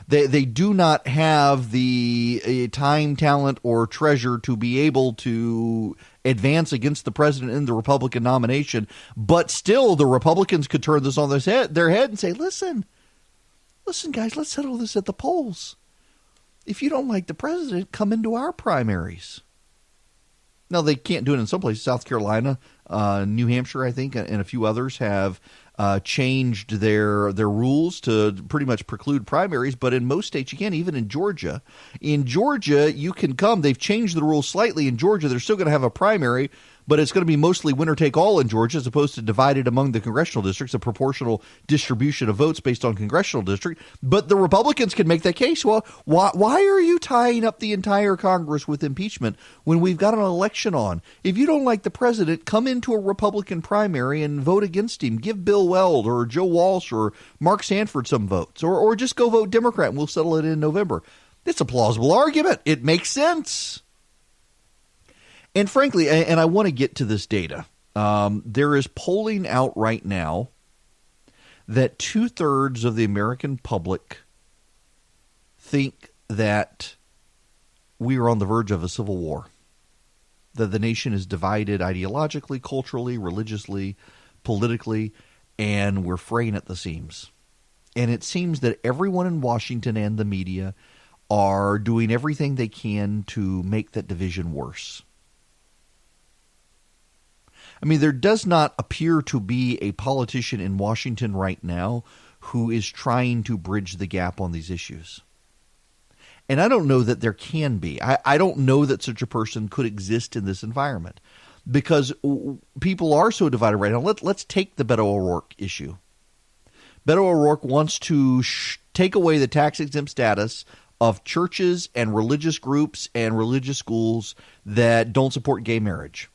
they do not have the time, talent, or treasure to be able to advance against the president in the Republican nomination. But still, the Republicans could turn this on their head and say, listen, guys, let's settle this at the polls. If you don't like the president, come into our primaries. Now, they can't do it in some places. South Carolina, New Hampshire, I think, and a few others have changed their rules to pretty much preclude primaries. But in most states, you can't, even in Georgia. In Georgia, you can come. They've changed the rules slightly. In Georgia, they're still going to have a primary, but it's going to be mostly winner-take-all in Georgia as opposed to divided among the congressional districts, a proportional distribution of votes based on congressional district. But the Republicans can make that case. Well, why are you tying up the entire Congress with impeachment when we've got an election on? If you don't like the president, come into a Republican primary and vote against him. Give Bill Weld or Joe Walsh or Mark Sanford some votes, or just go vote Democrat and we'll settle it in November. It's a plausible argument. It makes sense. And frankly, and I want to get to this data, there is polling out right now that 2/3 of the American public think that we are on the verge of a civil war, that the nation is divided ideologically, culturally, religiously, politically, and we're fraying at the seams. And it seems that everyone in Washington and the media are doing everything they can to make that division worse. I mean, there does not appear to be a politician in Washington right now who is trying to bridge the gap on these issues. And I don't know that there can be. I don't know that such a person could exist in this environment because people are so divided right now. Let's take the Beto O'Rourke issue. Beto O'Rourke wants to take away the tax-exempt status of churches and religious groups and religious schools that don't support gay marriage.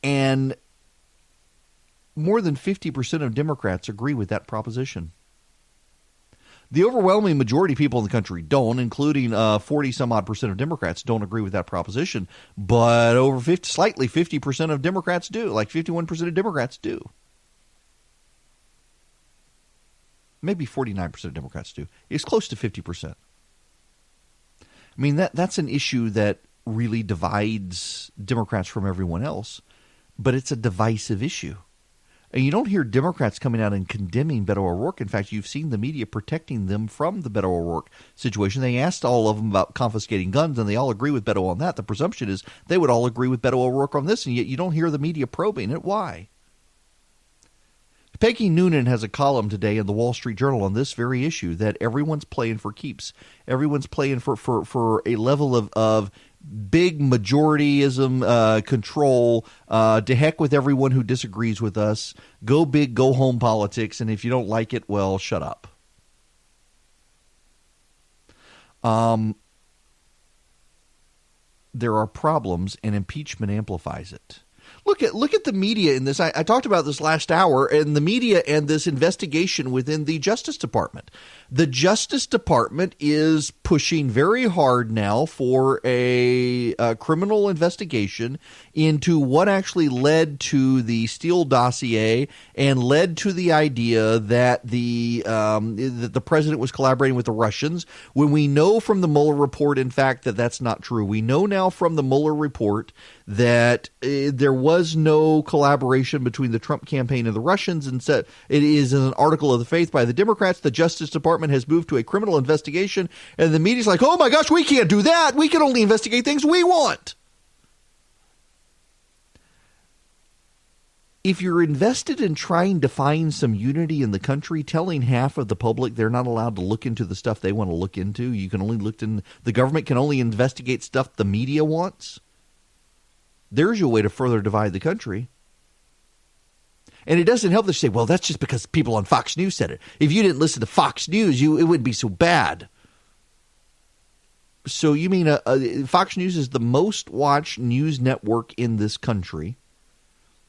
And more than 50% of Democrats agree with that proposition. The overwhelming majority of people in the country don't, including 40-some-odd% of Democrats don't agree with that proposition. But slightly 50% of Democrats do, like 51% of Democrats do. Maybe 49% of Democrats do. It's close to 50%. I mean, that's an issue that really divides Democrats from everyone else. But it's a divisive issue. And you don't hear Democrats coming out and condemning Beto O'Rourke. In fact, you've seen the media protecting them from the Beto O'Rourke situation. They asked all of them about confiscating guns, and they all agree with Beto on that. The presumption is they would all agree with Beto O'Rourke on this, and yet you don't hear the media probing it. Why? Peggy Noonan has a column today in the Wall Street Journal on this very issue, that everyone's playing for keeps. Everyone's playing for a level of big majorityism control, to heck with everyone who disagrees with us, go big, go home politics, and if you don't like it, well, shut up. There are problems, and impeachment amplifies it. Look at the media in this. I talked about this last hour, and the media and this investigation within the Justice Department. The Justice Department is pushing very hard now for a criminal investigation into what actually led to the Steele dossier and led to the idea that the president was collaborating with the Russians, when we know from the Mueller report, in fact, that that's not true. We know now from the Mueller report that there was no collaboration between the Trump campaign and the Russians, and said it is an article of the faith by the Democrats. The Justice Department has moved to a criminal investigation, and the media's like, oh my gosh, we can't do that. We can only investigate things we want. If you're invested in trying to find some unity in the country, telling half of the public they're not allowed to look into the stuff they want to look into, you can only the government can only investigate stuff the media wants, there's your way to further divide the country. And it doesn't help to say, well, that's just because people on Fox News said it. If you didn't listen to Fox News, it wouldn't be so bad. So you mean Fox News is the most watched news network in this country.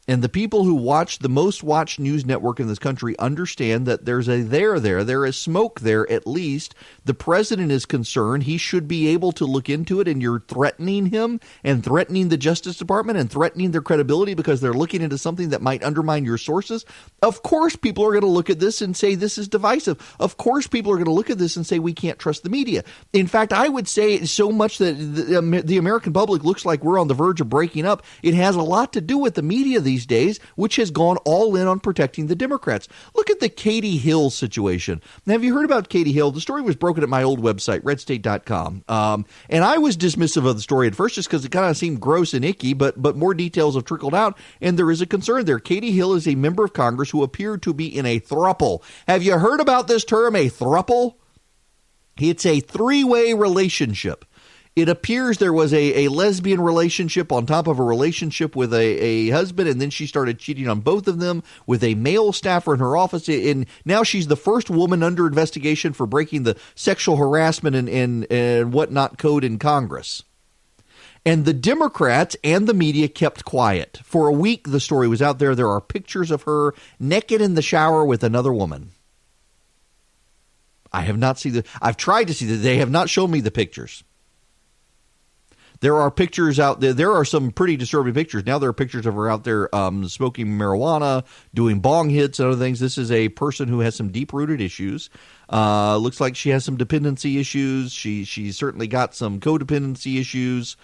And the people who watch the most watched news network in this country understand that there's a there is smoke there at least. The president is concerned. He should be able to look into it, and you're threatening him and threatening the Justice Department and threatening their credibility because they're looking into something that might undermine your sources. Of course people are going to look at this and say this is divisive. Of course people are going to look at this and say we can't trust the media. In fact, I would say so much that the American public looks like we're on the verge of breaking up. It has a lot to do with the media these days, which has gone all in on protecting the Democrats. Look at the Katie Hill situation. Now, have you heard about Katie Hill? The story was broken at my old website, redstate.com. And I was dismissive of the story at first just because it kind of seemed gross and icky, but more details have trickled out, and there is a concern there. Katie Hill is a member of Congress who appeared to be in a throuple. Have you heard about this term, a throuple? It's a three-way relationship. It appears there was a lesbian relationship on top of a relationship with a husband, and then she started cheating on both of them with a male staffer in her office. And now she's the first woman under investigation for breaking the sexual harassment and whatnot code in Congress. And the Democrats and the media kept quiet. For a week, the story was out there. There are pictures of her naked in the shower with another woman. I have not seen I've tried to see that. They have not shown me the pictures. There are pictures out there. There are some pretty disturbing pictures. Now there are pictures of her out there smoking marijuana, doing bong hits and other things. This is a person who has some deep-rooted issues. Looks like she has some dependency issues. She's certainly got some codependency issues.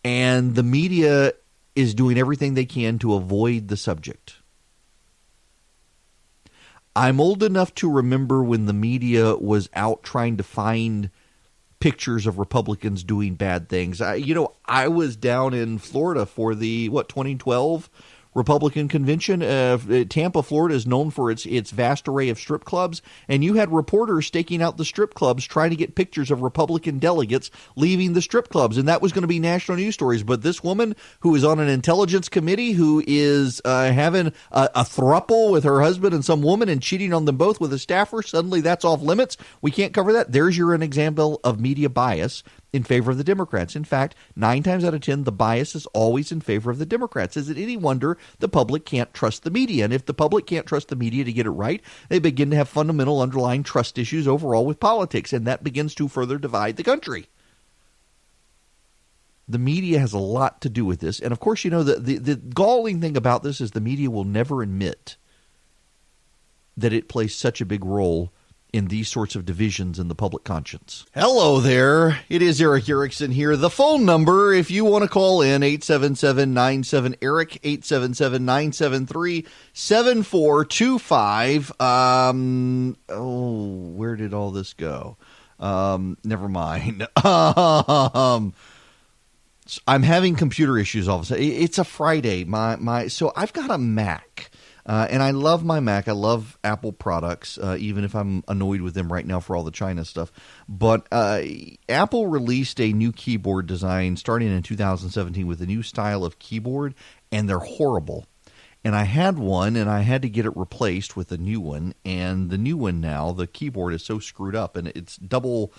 And the media is doing everything they can to avoid the subject. I'm old enough to remember when the media was out trying to find pictures of Republicans doing bad things. I was down in Florida for the 2012 Republican convention. Tampa, Florida is known for its vast array of strip clubs, and you had reporters staking out the strip clubs trying to get pictures of Republican delegates leaving the strip clubs, and that was going to be national news stories. But this woman who is on an intelligence committee, who is having a throuple with her husband and some woman and cheating on them both with a staffer, suddenly that's off limits. We can't cover that. There's an example of media bias in favor of the Democrats. In fact, 9 times out of 10, the bias is always in favor of the Democrats. Is it any wonder the public can't trust the media? And if the public can't trust the media to get it right, they begin to have fundamental underlying trust issues overall with politics, and that begins to further divide the country. The media has a lot to do with this. And of course, the galling thing about this is the media will never admit that it plays such a big role in these sorts of divisions in the public conscience. Hello there. It is Eric Erickson here. The phone number, if you want to call in, 877-97-ERIC, 877-973-7425. Where did all this go? Never mind. I'm having computer issues all of a sudden. It's a Friday. So I've got a Mac. And I love my Mac. I love Apple products, even if I'm annoyed with them right now for all the China stuff. But Apple released a new keyboard design starting in 2017 with a new style of keyboard, and they're horrible. And I had one, and I had to get it replaced with a new one. And the new one now, the keyboard is so screwed up, and it's double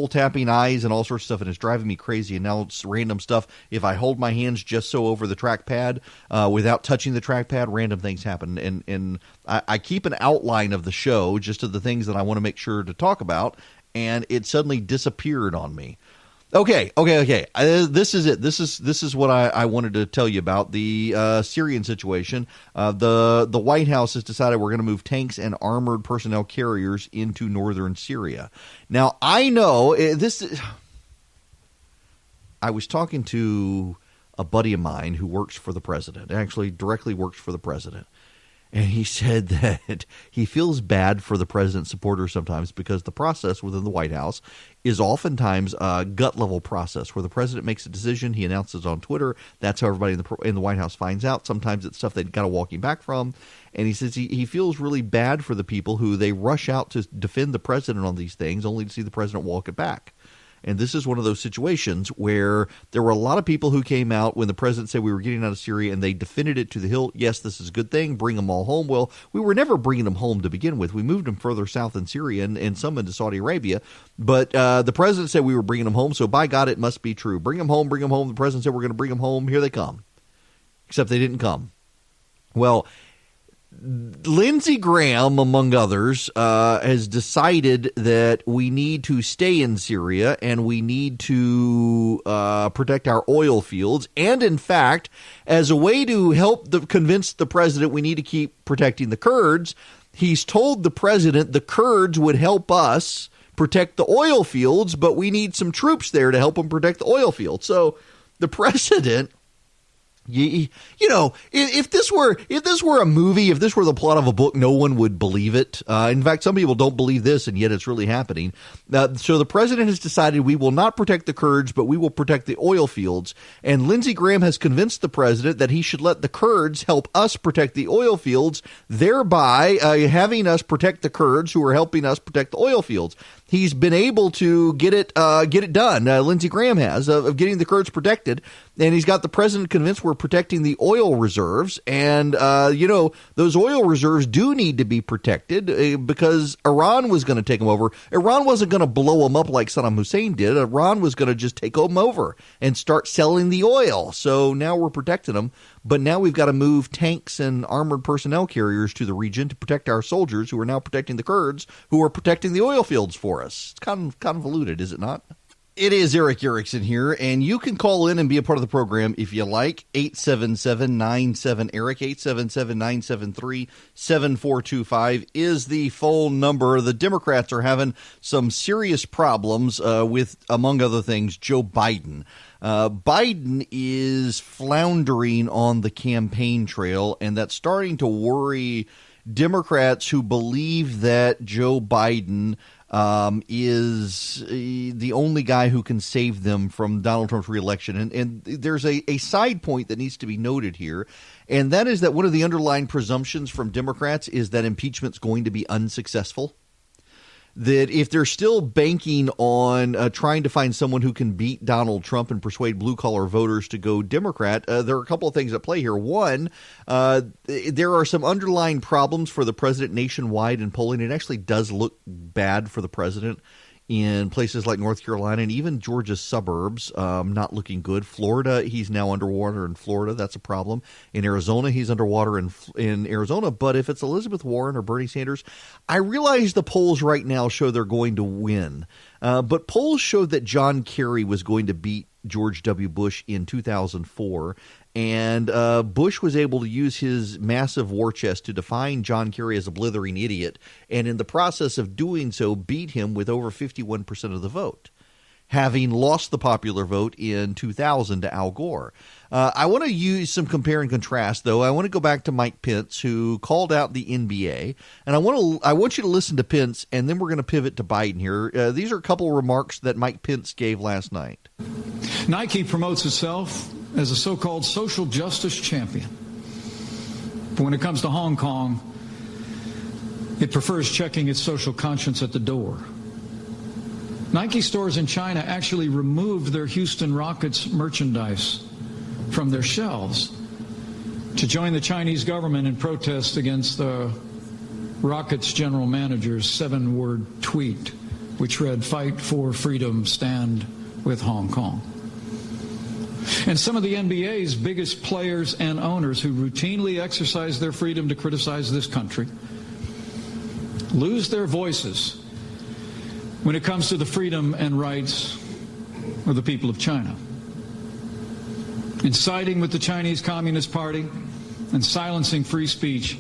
tapping eyes and all sorts of stuff, and it's driving me crazy. And now it's random stuff. If I hold my hands just so over the trackpad without touching the trackpad, random things happen. And I keep an outline of the show, just of the things that I want to make sure to talk about, and it suddenly disappeared on me. Okay. This is it. This is what I wanted to tell you about the Syrian situation. The White House has decided we're going to move tanks and armored personnel carriers into northern Syria. Now I know this. I was talking to a buddy of mine who works for the president. Actually, directly works for the president. And he said that he feels bad for the president's supporters sometimes because the process within the White House is oftentimes a gut-level process where the president makes a decision, he announces it on Twitter. That's how everybody in the White House finds out. Sometimes it's stuff they've got to walk him back from. And he says he feels really bad for the people who they rush out to defend the president on these things only to see the president walk it back. And this is one of those situations where there were a lot of people who came out when the president said we were getting out of Syria, and they defended it to the hilt. Yes, this is a good thing. Bring them all home. Well, we were never bringing them home to begin with. We moved them further south in Syria and some into Saudi Arabia. But the president said we were bringing them home, so by God, it must be true. Bring them home, bring them home. The president said we're going to bring them home. Here they come. Except they didn't come. Well, Lindsey Graham, among others, has decided that we need to stay in Syria and we need to protect our oil fields. And, in fact, as a way to help convince the president we need to keep protecting the Kurds, he's told the president the Kurds would help us protect the oil fields, but we need some troops there to help them protect the oil fields. So the president... You know, if this were a movie, if this were the plot of a book, no one would believe it. In fact, some people don't believe this, and yet it's really happening. So the president has decided we will not protect the Kurds, but we will protect the oil fields. And Lindsey Graham has convinced the president that he should let the Kurds help us protect the oil fields, thereby having us protect the Kurds who are helping us protect the oil fields. He's been able to get it done. Lindsey Graham has of getting the Kurds protected, and he's got the president convinced we're protecting the oil reserves. And those oil reserves do need to be protected because Iran was going to take them over. Iran wasn't going to blow them up like Saddam Hussein did. Iran was going to just take them over and start selling the oil. So now we're protecting them. But now we've got to move tanks and armored personnel carriers to the region to protect our soldiers who are now protecting the Kurds who are protecting the oil fields for us. It's kind of convoluted, is it not? It is Eric Erickson here, and you can call in and be a part of the program if you like. 877-97-ERIC, 877-973-7425 is the phone number. The Democrats are having some serious problems with, among other things, Joe Biden. Biden is floundering on the campaign trail, and that's starting to worry Democrats who believe that Joe Biden is the only guy who can save them from Donald Trump's reelection. And there's a side point that needs to be noted here, and that is that one of the underlying presumptions from Democrats is that impeachment's going to be unsuccessful. That if they're still banking on trying to find someone who can beat Donald Trump and persuade blue-collar voters to go Democrat, there are a couple of things at play here. One, there are some underlying problems for the president nationwide in polling. It actually does look bad for the president in places like North Carolina and even Georgia's suburbs, not looking good. Florida, he's now underwater in Florida. That's a problem. In Arizona, he's underwater in Arizona. But if it's Elizabeth Warren or Bernie Sanders, I realize the polls right now show they're going to win. But polls showed that John Kerry was going to beat George W. Bush in 2004. And Bush was able to use his massive war chest to define John Kerry as a blithering idiot, and in the process of doing so, beat him with over 51% of the vote, having lost the popular vote in 2000 to Al Gore. I want to use some compare and contrast, though. I want to go back to Mike Pence, who called out the NBA, and I want you to listen to Pence, and then we're going to pivot to Biden here. These are a couple of remarks that Mike Pence gave last night. Nike promotes itself as a so-called social justice champion. But when it comes to Hong Kong, it prefers checking its social conscience at the door. Nike stores in China actually removed their Houston Rockets merchandise from their shelves to join the Chinese government in protest against the Rockets general manager's 7-word tweet, which read, "Fight for freedom, stand with Hong Kong." And some of the NBA's biggest players and owners who routinely exercise their freedom to criticize this country lose their voices when it comes to the freedom and rights of the people of China. In siding with the Chinese Communist Party and silencing free speech,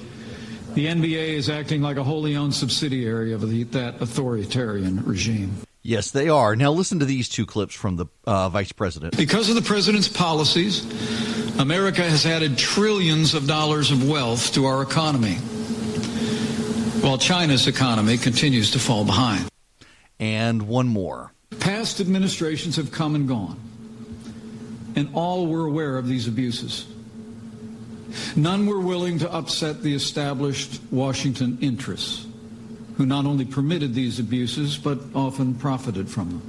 the NBA is acting like a wholly owned subsidiary of that authoritarian regime. Yes, they are. Now listen to these two clips from the vice president. Because of the president's policies, America has added trillions of dollars of wealth to our economy, while China's economy continues to fall behind. And one more. Past administrations have come and gone, and all were aware of these abuses. None were willing to upset the established Washington interests, who not only permitted these abuses, but often profited from them.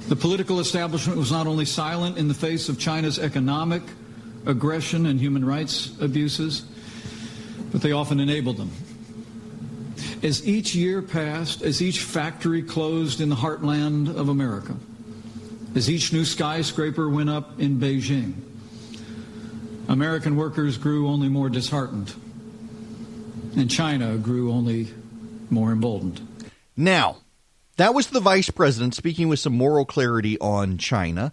The political establishment was not only silent in the face of China's economic aggression and human rights abuses, but they often enabled them. As each year passed, as each factory closed in the heartland of America, as each new skyscraper went up in Beijing, American workers grew only more disheartened, and China grew only more emboldened. Now, that was the vice president speaking with some moral clarity on China,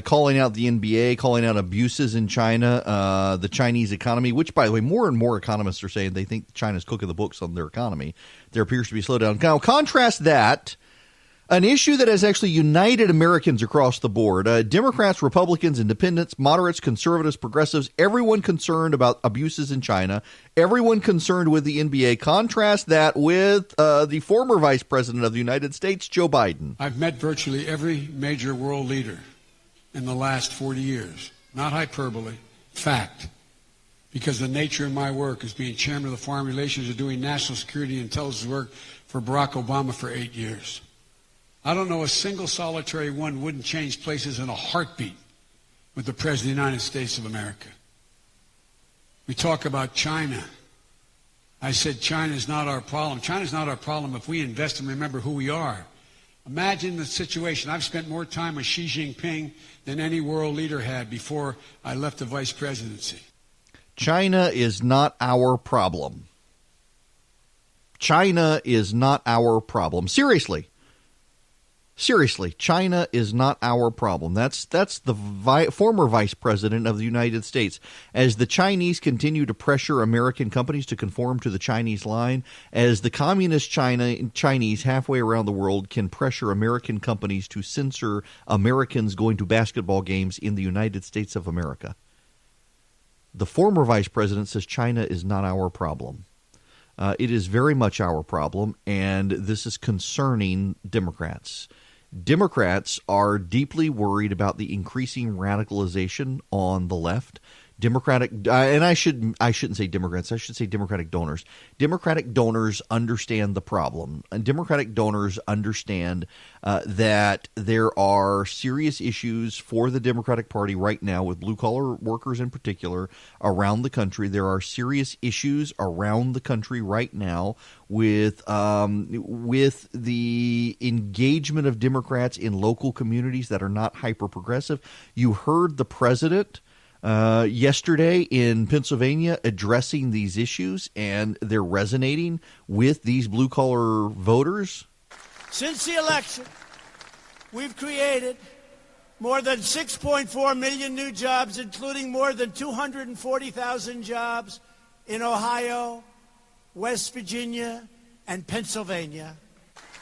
calling out the NBA, calling out abuses in China, the Chinese economy, which, by the way, more and more economists are saying they think China's cooking the books on their economy. There appears to be a slowdown. Now, contrast that, an issue that has actually united Americans across the board, Democrats, Republicans, independents, moderates, conservatives, progressives, everyone concerned about abuses in China, everyone concerned with the NBA. Contrast that with the former vice president of the United States, Joe Biden. I've met virtually every major world leader in the last 40 years. Not hyperbole, fact. Because the nature of my work is being chairman of the Foreign Relations and doing national security and intelligence work for Barack Obama for 8 years. I don't know a single solitary one wouldn't change places in a heartbeat with the President of the United States of America. We talk about China. I said China's not our problem. China's not our problem if we invest and remember who we are. Imagine the situation. I've spent more time with Xi Jinping than any world leader had before I left the vice presidency. China is not our problem. China is not our problem. Seriously, China is not our problem. That's the former vice president of the United States. As the Chinese continue to pressure American companies to conform to the Chinese line, as the communist Chinese halfway around the world can pressure American companies to censor Americans going to basketball games in the United States of America, the former vice president says China is not our problem. It is very much our problem, and this is concerning Democrats. Democrats are deeply worried about the increasing radicalization on the left. And I shouldn't say Democrats. I should say Democratic donors. Democratic donors understand the problem, and Democratic donors understand that there are serious issues for the Democratic Party right now with blue-collar workers in particular around the country. There are serious issues around the country right now with the engagement of Democrats in local communities that are not hyper-progressive. You heard the president yesterday in Pennsylvania addressing these issues, and they're resonating with these blue-collar voters. Since the election, we've created more than 6.4 million new jobs, including more than 240,000 jobs in Ohio, West Virginia, and Pennsylvania.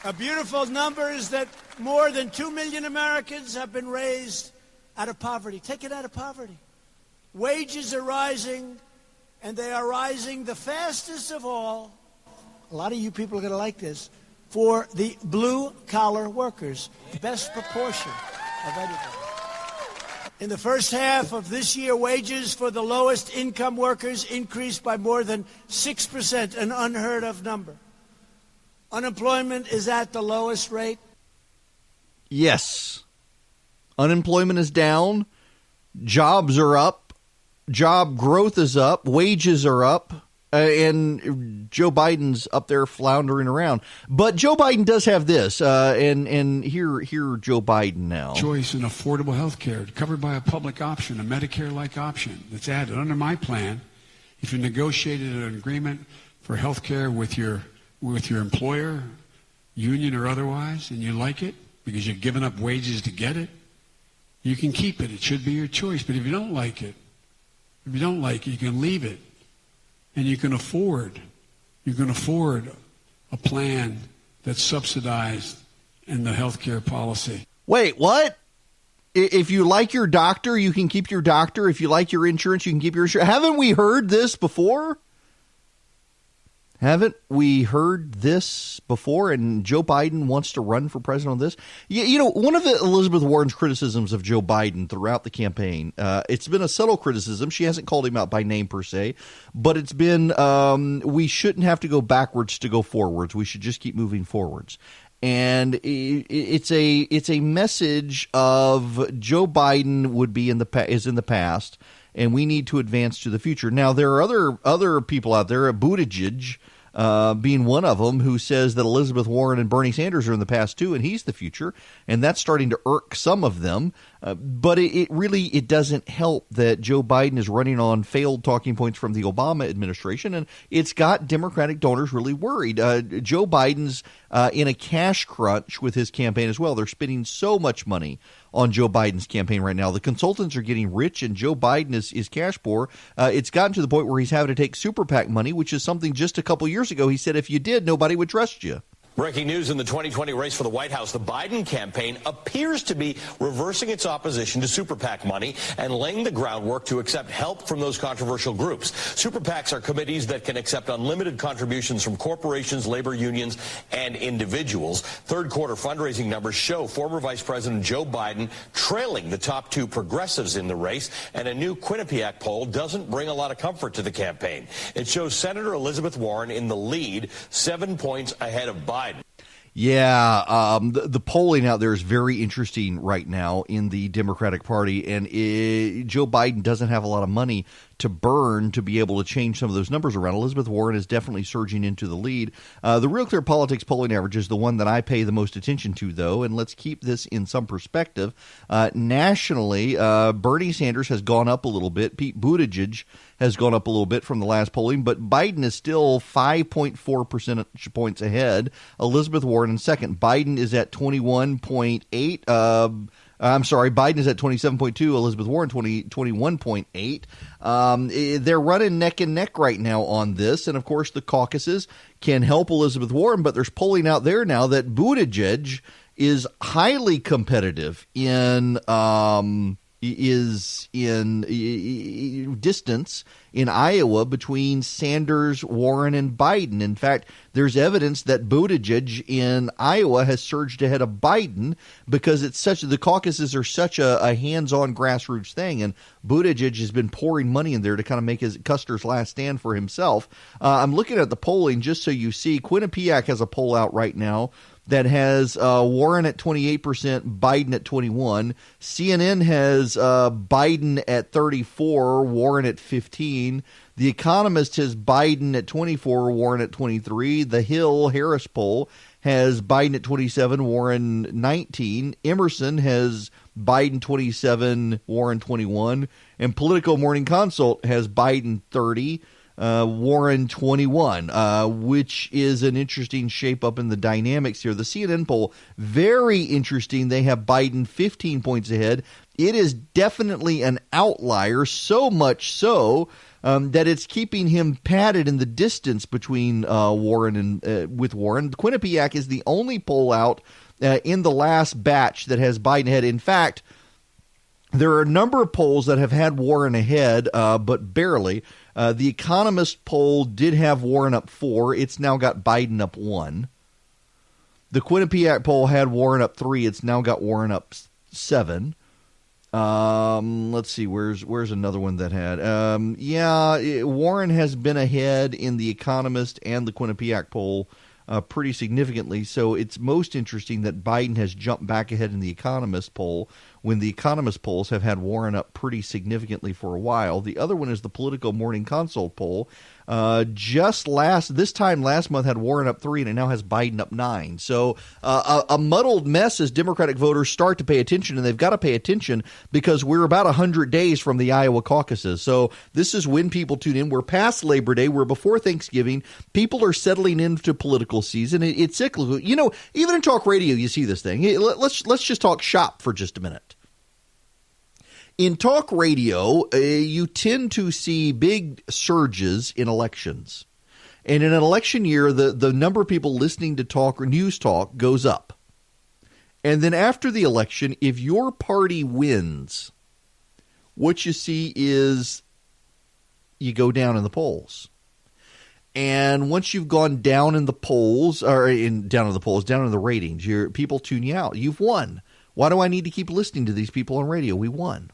A beautiful number is that more than 2 million Americans have been raised out of poverty, taken out of poverty. Wages are rising, and they are rising the fastest of all. A lot of you people are going to like this. For the blue-collar workers, the best proportion of anybody. In the first half of this year, wages for the lowest income workers increased by more than 6%, an unheard of number. Unemployment is at the lowest rate. Yes. Unemployment is down. Jobs are up. Job growth is up. Wages are up. And Joe Biden's up there floundering around. But Joe Biden does have this. And hear Joe Biden now. Choice in affordable health care covered by a public option, a Medicare-like option that's added. Under my plan, if you negotiated an agreement for health care with your employer, union or otherwise, and you like it because you've given up wages to get it, you can keep it. It should be your choice. But if you don't like it, you can leave it. And you can afford a plan that's subsidized in the health care policy. Wait, what? If you like your doctor, you can keep your doctor. If you like your insurance, you can keep your insurance. Haven't we heard this before? Haven't we heard this before? And Joe Biden wants to run for president on this. You know, one of Elizabeth Warren's criticisms of Joe Biden throughout the campaign, it's been a subtle criticism. She hasn't called him out by name per se, but it's been we shouldn't have to go backwards to go forwards. We should just keep moving forwards. And it's a message of Joe Biden is in the past, and we need to advance to the future. Now, there are other people out there, Buttigieg being one of them, who says that Elizabeth Warren and Bernie Sanders are in the past too, and he's the future, and that's starting to irk some of them. But it really doesn't help that Joe Biden is running on failed talking points from the Obama administration, and it's got Democratic donors really worried. Joe Biden's in a cash crunch with his campaign as well. They're spending so much money on Joe Biden's campaign right now. The consultants are getting rich, and Joe Biden is cash poor. It's gotten to the point where he's having to take super PAC money, which is something just a couple years ago he said if you did, nobody would trust you. Breaking news in the 2020 race for the White House. The Biden campaign appears to be reversing its opposition to super PAC money and laying the groundwork to accept help from those controversial groups. Super PACs are committees that can accept unlimited contributions from corporations, labor unions, and individuals. Third quarter fundraising numbers show former Vice President Joe Biden trailing the top two progressives in the race, and a new Quinnipiac poll doesn't bring a lot of comfort to the campaign. It shows Senator Elizabeth Warren in the lead, 7 points ahead of Biden. Yeah, the polling out there is very interesting right now in the Democratic Party, and Joe Biden doesn't have a lot of money to burn to be able to change some of those numbers around. Elizabeth Warren is definitely surging into the lead. The Real Clear Politics polling average is the one that I pay the most attention to, though, and let's keep this in some perspective. Nationally, Bernie Sanders has gone up a little bit. Pete Buttigieg has gone up a little bit from the last polling, but Biden is still 5.4 percentage points ahead. Elizabeth Warren in second. Biden is at 21.8. Biden is at 27.2, Elizabeth Warren 21.8. They're running neck and neck right now on this, and of course the caucuses can help Elizabeth Warren, but there's polling out there now that Buttigieg is highly competitive in distance in Iowa between Sanders, Warren, and Biden. In fact, there's evidence that Buttigieg in Iowa has surged ahead of Biden because the caucuses are such a hands-on grassroots thing, and Buttigieg has been pouring money in there to kind of make his Custer's last stand for himself. I'm looking at the polling just so you see. Quinnipiac has a poll out right now that has Warren at 28%, Biden at 21%. CNN has Biden at 34%, Warren at 15%. The Economist has Biden at 24%, Warren at 23%. The Hill Harris poll has Biden at 27%, Warren 19%. Emerson has Biden 27%, Warren 21%. And Politico Morning Consult has Biden 30%. Warren 21, which is an interesting shape up in the dynamics here. The CNN poll, very interesting. They have Biden 15 points ahead. It is definitely an outlier, so much so that it's keeping him padded in the distance between Warren and with Warren. Quinnipiac is the only poll out in the last batch that has Biden ahead. In fact, there are a number of polls that have had Warren ahead, but barely. The Economist poll did have Warren up 4. It's now got Biden up 1. The Quinnipiac poll had Warren up 3. It's now got Warren up 7. Let's see. Where's another one that had? Warren has been ahead in the Economist and the Quinnipiac poll pretty significantly. So it's most interesting that Biden has jumped back ahead in the Economist poll when the Economist polls have had Warren up pretty significantly for a while. The other one is the Politico Morning Consult poll. This time last month had Warren up 3, and it now has Biden up 9. So a muddled mess as Democratic voters start to pay attention, and they've got to pay attention because we're about 100 days from the Iowa caucuses. So this is when people tune in. We're past Labor Day. We're before Thanksgiving. People are settling into political season. It's cyclical. You know, even in talk radio, you see this thing. Let's just talk shop for just a minute. In talk radio, you tend to see big surges in elections. And in an election year, the number of people listening to talk or news talk goes up. And then after the election, if your party wins, what you see is you go down in the polls. And once you've gone down in the polls, down in the ratings, people tune you out. You've won. Why do I need to keep listening to these people on radio? We won.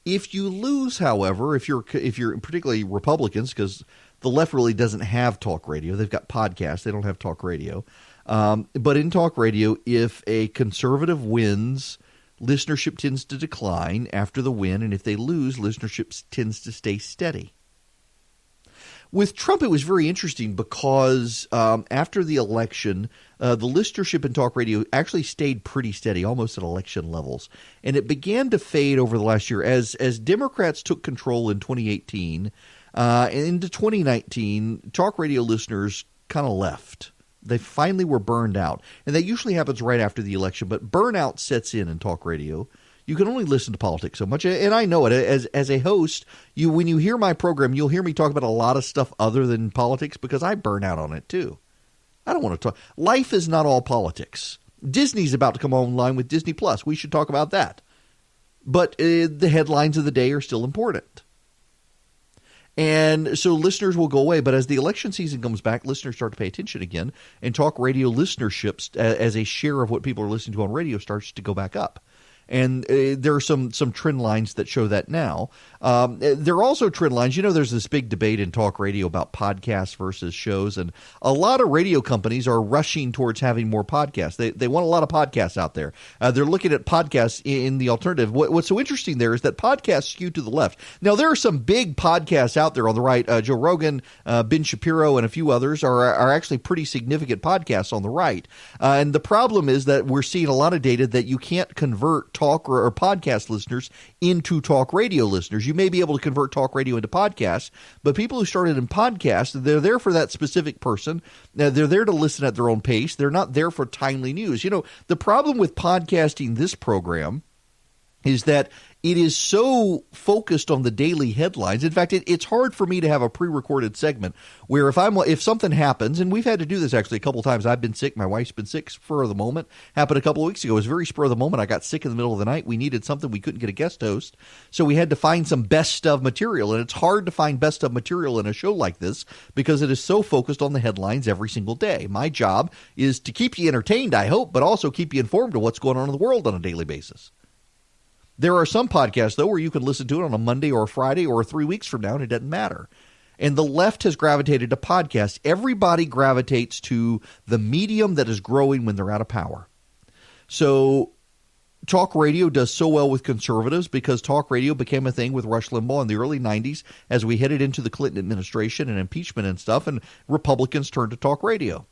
If you lose, however, if you're particularly Republicans, because The left really doesn't have talk radio. They've got podcasts. They don't have talk radio. But in talk radio, if a conservative wins, listenership tends to decline after the win, and if they lose, listenership tends to stay steady. With Trump, it was very interesting because after the election, the listenership in talk radio actually stayed pretty steady, almost at election levels. And it began to fade over the last year. As Democrats took control in 2018 and into 2019, talk radio listeners kind of left. They finally were burned out. And that usually happens right after the election, but burnout sets in talk radio. You can only listen to politics so much, and I know it. As a host, when you hear my program, you'll hear me talk about a lot of stuff other than politics because I burn out on it too. I don't want to talk. Life is not all politics. Disney's about to come online with Disney Plus. We should talk about that. But the headlines of the day are still important. And so listeners will go away. But as the election season comes back, listeners start to pay attention again. And talk radio listenership as a share of what people are listening to on radio starts to go back up. And there are some trend lines that show that now. There are also trend lines. You know, there's this big debate in talk radio about podcasts versus shows. And a lot of radio companies are rushing towards having more podcasts. They want a lot of podcasts out there. They're looking at podcasts in the alternative. What's so interesting there is that podcasts skew to the left. Now, there are some big podcasts out there on the right. Joe Rogan, Ben Shapiro, and a few others are actually pretty significant podcasts on the right. And the problem is that we're seeing a lot of data that you can't convert talk or podcast listeners into talk radio listeners. You may be able to convert talk radio into podcasts, but people who started in podcasts, they're there for that specific person. They're there to listen at their own pace. They're not there for timely news. You know, the problem with podcasting this program is that it is so focused on the daily headlines. In fact, it's hard for me to have a pre-recorded segment where if something happens, and we've had to do this actually a couple of times. I've been sick. My wife's been sick spur of the moment. Happened a couple of weeks ago. It was very spur of the moment. I got sick in the middle of the night. We needed something. We couldn't get a guest host. So we had to find some best of material. And it's hard to find best of material in a show like this because it is so focused on the headlines every single day. My job is to keep you entertained, I hope, but also keep you informed of what's going on in the world on a daily basis. There are some podcasts, though, where you can listen to it on a Monday or a Friday or 3 weeks from now, and it doesn't matter. And the left has gravitated to podcasts. Everybody gravitates to the medium that is growing when they're out of power. So talk radio does so well with conservatives because talk radio became a thing with Rush Limbaugh in the early 90s as we headed into the Clinton administration and impeachment and stuff, and Republicans turned to talk radio.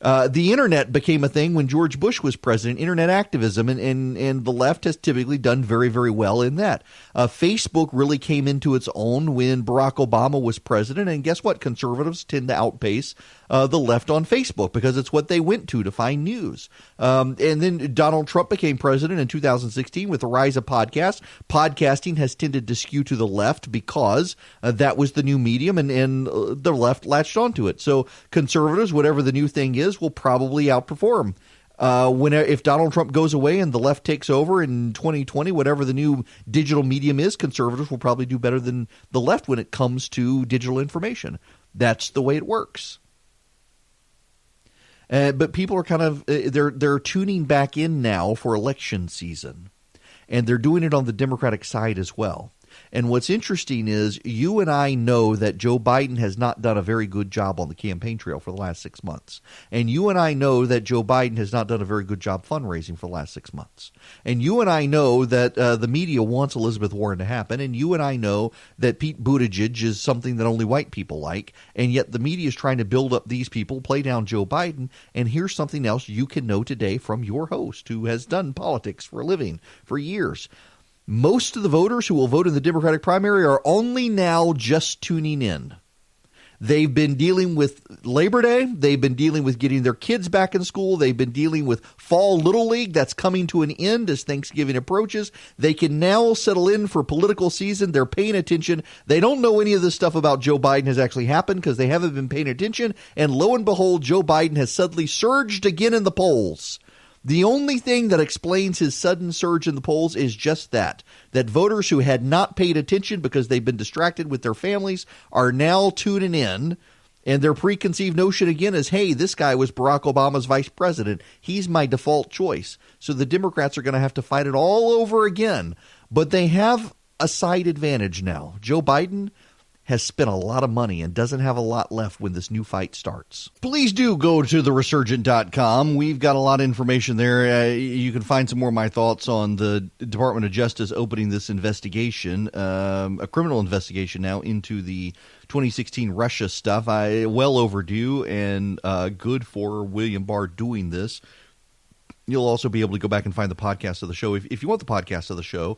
The internet became a thing when George Bush was president, internet activism, and the left has typically done very, very well in that. Facebook really came into its own when Barack Obama was president, and guess what? Conservatives tend to outpace the left on Facebook because it's what they went to find news. And then Donald Trump became president in 2016 with the rise of podcasts. Podcasting has tended to skew to the left because that was the new medium, and the left latched onto it. So conservatives, whatever the new thing is, will probably outperform. If Donald Trump goes away and the left takes over in 2020, whatever the new digital medium is, conservatives will probably do better than the left when it comes to digital information. That's the way it works. But people are kind of they're tuning back in now for election season, and they're doing it on the Democratic side as well. And what's interesting is you and I know that Joe Biden has not done a very good job on the campaign trail for the last 6 months. And you and I know that Joe Biden has not done a very good job fundraising for the last 6 months. And you and I know that the media wants Elizabeth Warren to happen. And you and I know that Pete Buttigieg is something that only white people like. And yet the media is trying to build up these people, play down Joe Biden. And here's something else you can know today from your host who has done politics for a living for years. Most of the voters who will vote in the Democratic primary are only now just tuning in. They've been dealing with Labor Day. They've been dealing with getting their kids back in school. They've been dealing with Fall Little League that's coming to an end as Thanksgiving approaches. They can now settle in for political season. They're paying attention. They don't know any of this stuff about Joe Biden has actually happened because they haven't been paying attention. And lo and behold, Joe Biden has suddenly surged again in the polls. The only thing that explains his sudden surge in the polls is just that voters who had not paid attention because they've been distracted with their families are now tuning in, and their preconceived notion again is, hey, this guy was Barack Obama's vice president. He's my default choice. So the Democrats are going to have to fight it all over again. But they have a side advantage now. Joe Biden has spent a lot of money and doesn't have a lot left when this new fight starts. Please do go to theresurgent.com. We've got a lot of information there. You can find some more of my thoughts on the Department of Justice opening this investigation, a criminal investigation now into the 2016 Russia stuff. Well overdue, and good for William Barr doing this. You'll also be able to go back and find the podcast of the show. If you want the podcast of the show,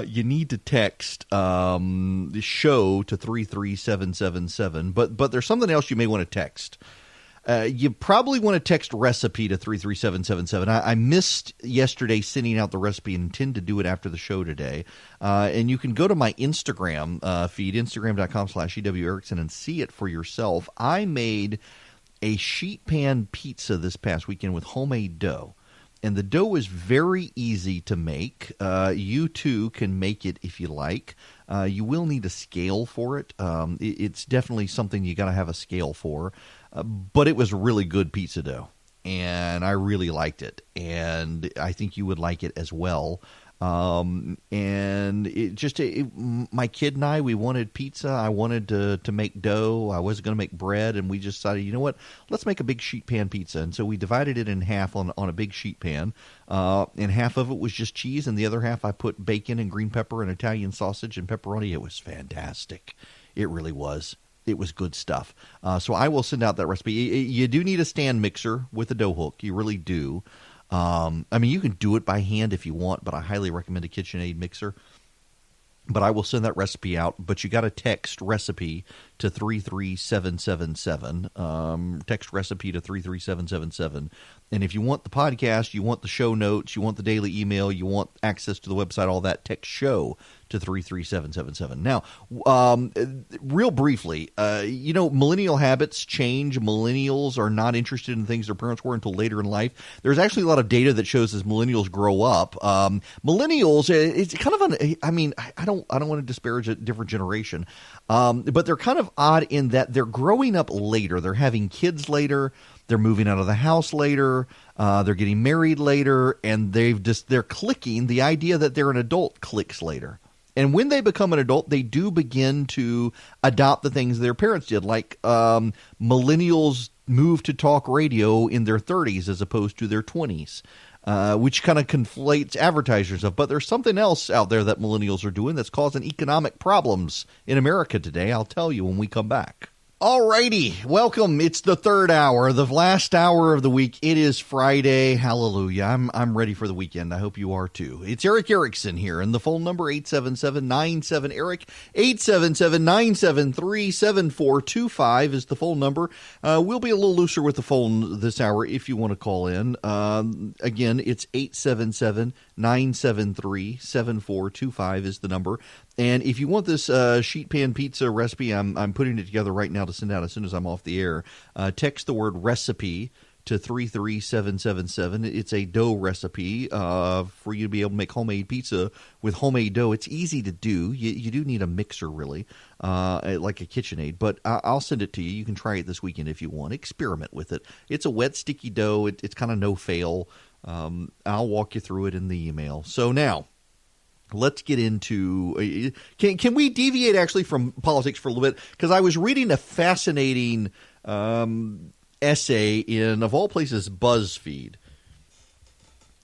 you need to text the show to 33777. But there's something else you may want to text. You probably want to text recipe to 33777. I missed yesterday sending out the recipe and intend to do it after the show today. And you can go to my Instagram feed, instagram.com/EWErickson, and see it for yourself. I made a sheet pan pizza this past weekend with homemade dough. And the dough is very easy to make. You, too, can make it if you like. You will need a scale for it. It's definitely something you got to have a scale for. But it was really good pizza dough, and I really liked it. And I think you would like it as well. And my kid and I, we wanted pizza. I wanted to make dough. I wasn't going to make bread, and we just decided, you know what, let's make a big sheet pan pizza. And so we divided it in half on a big sheet pan, and half of it was just cheese, and the other half I put bacon and green pepper and Italian sausage and pepperoni. It was fantastic. It really was. It was good stuff. So I will send out that recipe. You do need a stand mixer with a dough hook. You really do. I mean, you can do it by hand if you want, but I highly recommend a KitchenAid mixer. But I will send that recipe out. But you got to text recipe to 33777. Text recipe to 33777. And if you want the podcast, you want the show notes, you want the daily email, you want access to the website, all that, text show to 33777. Now, real briefly, millennial habits change. Millennials are not interested in things their parents were until later in life. There's actually a lot of data that shows as millennials grow up, millennials, it's kind of I don't want to disparage a different generation, but they're kind of odd in that they're growing up later. They're having kids later. They're moving out of the house later. They're getting married later, and they're clicking. The idea that they're an adult clicks later. And when they become an adult, they do begin to adopt the things their parents did. Like millennials move to talk radio in their 30s as opposed to their 20s, which kind of conflates advertisers of. But there's something else out there that millennials are doing that's causing economic problems in America today. I'll tell you when we come back. All righty, welcome. It's the third hour, the last hour of the week. It is Friday. Hallelujah. I'm ready for the weekend. I hope you are too. It's Eric Erickson here, and the phone number 877-97-ERIC, 877-973-7425 is the phone number. We'll be a little looser with the phone this hour if you want to call in. Again, it's 877-973-7425 is the number. And if you want this sheet pan pizza recipe, I'm putting it together right now to send out as soon as I'm off the air. Text the word recipe to 33777. It's a dough recipe for you to be able to make homemade pizza with homemade dough. It's easy to do. You do need a mixer, really, like a KitchenAid. But I'll send it to you. You can try it this weekend if you want. Experiment with it. It's a wet, sticky dough. It's kind of no-fail. I'll walk you through it in the email. So now, let's get into can we deviate actually from politics for a little bit? Because I was reading a fascinating essay in, of all places, BuzzFeed.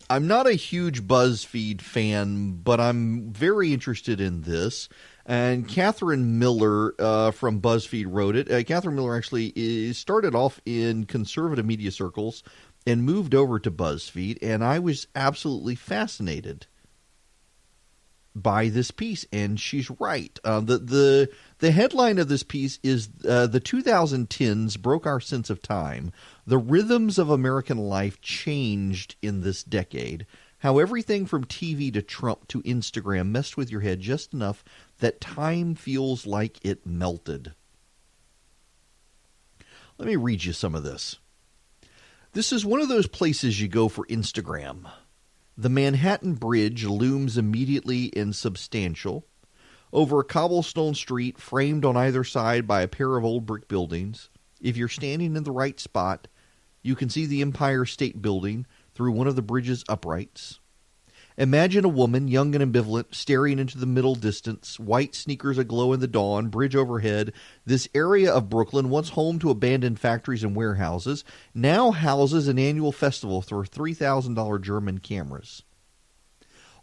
I'm not a huge BuzzFeed fan, but I'm very interested in this. And Catherine Miller from BuzzFeed wrote it. Catherine Miller actually started off in conservative media circles and moved over to BuzzFeed, and I was absolutely fascinated by this piece, and she's right. The headline of this piece is the 2010s broke our sense of time. The rhythms of American life changed in this decade. How everything from TV to Trump to Instagram messed with your head just enough that time feels like it melted. Let me read you some of this. This is one of those places you go for Instagram. The Manhattan Bridge looms immediately and substantial. Over a cobblestone street framed on either side by a pair of old brick buildings, if you're standing in the right spot, you can see the Empire State Building through one of the bridge's uprights. Imagine a woman, young and ambivalent, staring into the middle distance, white sneakers aglow in the dawn, bridge overhead. This area of Brooklyn, once home to abandoned factories and warehouses, now houses an annual festival for $3,000 German cameras.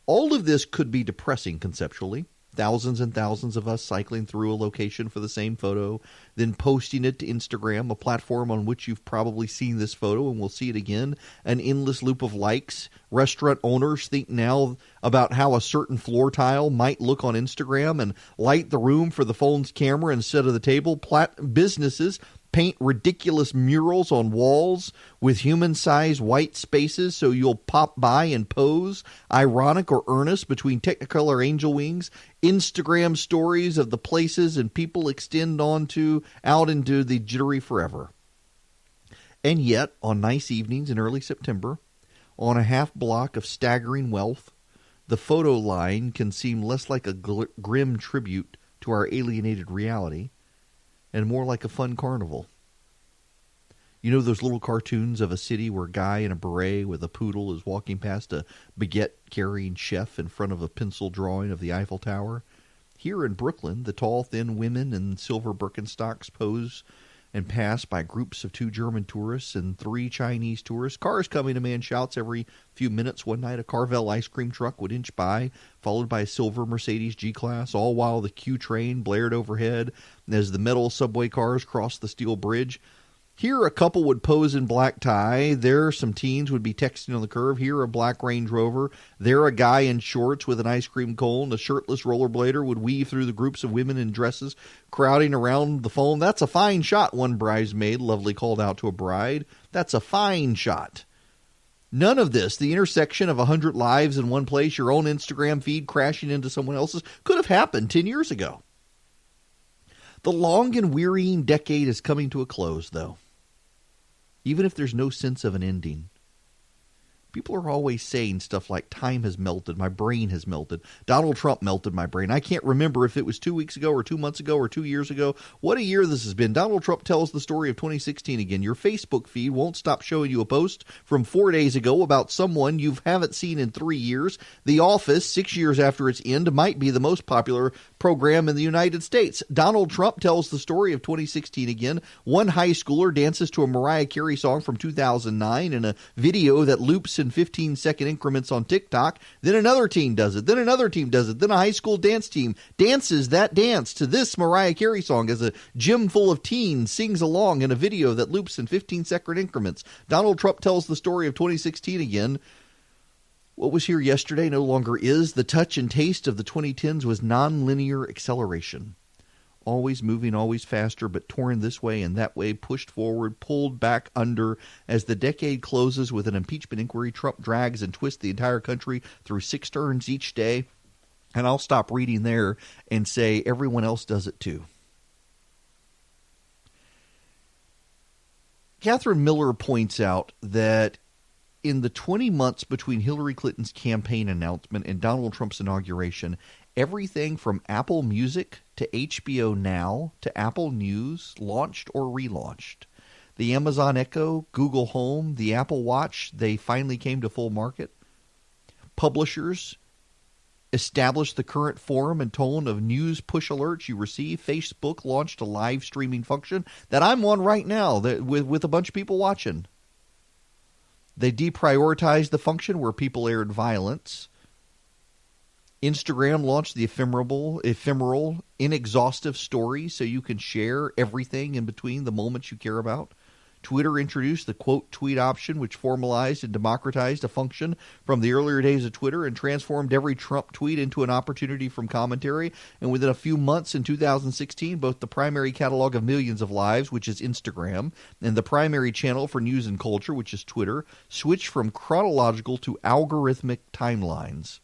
All of this could be depressing conceptually. Thousands and thousands of us cycling through a location for the same photo, then posting it to Instagram, a platform on which you've probably seen this photo and will see it again, an endless loop of likes. Restaurant owners think now about how a certain floor tile might look on Instagram and light the room for the phone's camera instead of the table. Businesses paint ridiculous murals on walls with human-sized white spaces so you'll pop by and pose, ironic or earnest, between Technicolor angel wings. Instagram stories of the places and people extend out into the jittery forever. And yet, on nice evenings in early September, on a half block of staggering wealth, the photo line can seem less like a grim tribute to our alienated reality and more like a fun carnival. You know those little cartoons of a city where a guy in a beret with a poodle is walking past a baguette-carrying chef in front of a pencil drawing of the Eiffel Tower? Here in Brooklyn, the tall, thin women in silver Birkenstocks pose and pass by groups of 2 German tourists and 3 Chinese tourists. Cars coming, a man shouts every few minutes. One night, a Carvel ice cream truck would inch by, followed by a silver Mercedes G-Class, all while the Q train blared overhead as the metal subway cars crossed the steel bridge. Here, a couple would pose in black tie. There, some teens would be texting on the curve. Here, a black Range Rover. There, a guy in shorts with an ice cream cone. A shirtless rollerblader would weave through the groups of women in dresses crowding around the phone. "That's a fine shot," one bridesmaid lovely called out to a bride. "That's a fine shot." None of this, the intersection of 100 lives in one place, your own Instagram feed crashing into someone else's, could have happened 10 years ago. The long and wearying decade is coming to a close, though. Even if there's no sense of an ending. People are always saying stuff like, time has melted, my brain has melted, Donald Trump melted my brain. I can't remember if it was 2 weeks ago or 2 months ago or 2 years ago. What a year this has been. Donald Trump tells the story of 2016 again. Your Facebook feed won't stop showing you a post from 4 days ago about someone you haven't seen in 3 years. The Office, 6 years after its end, might be the most popular program in the United States. Donald Trump tells the story of 2016 again. One high schooler dances to a Mariah Carey song from 2009 in a video that loops in 15-second increments on TikTok. Then another teen does it. Then another team does it. Then a high school dance team dances that dance to this Mariah Carey song as a gym full of teens sings along in a video that loops in 15-second increments. Donald Trump tells the story of 2016 again. What was here yesterday no longer is. The touch and taste of the 2010s was nonlinear acceleration. Always moving, always faster, but torn this way and that way, pushed forward, pulled back under. As the decade closes with an impeachment inquiry, Trump drags and twists the entire country through 6 turns each day. And I'll stop reading there and say everyone else does it too. Catherine Miller points out that in the 20 months between Hillary Clinton's campaign announcement and Donald Trump's inauguration, everything from Apple Music to HBO Now to Apple News launched or relaunched. The Amazon Echo, Google Home, the Apple Watch, they finally came to full market. Publishers established the current form and tone of news push alerts you receive. Facebook launched a live streaming function that I'm on right now with a bunch of people watching. They deprioritized the function where people aired violence. Instagram launched the ephemeral, inexhaustive stories so you can share everything in between the moments you care about. Twitter introduced the quote tweet option, which formalized and democratized a function from the earlier days of Twitter and transformed every Trump tweet into an opportunity from commentary. And within a few months in 2016, both the primary catalog of millions of lives, which is Instagram, and the primary channel for news and culture, which is Twitter, switched from chronological to algorithmic timelines.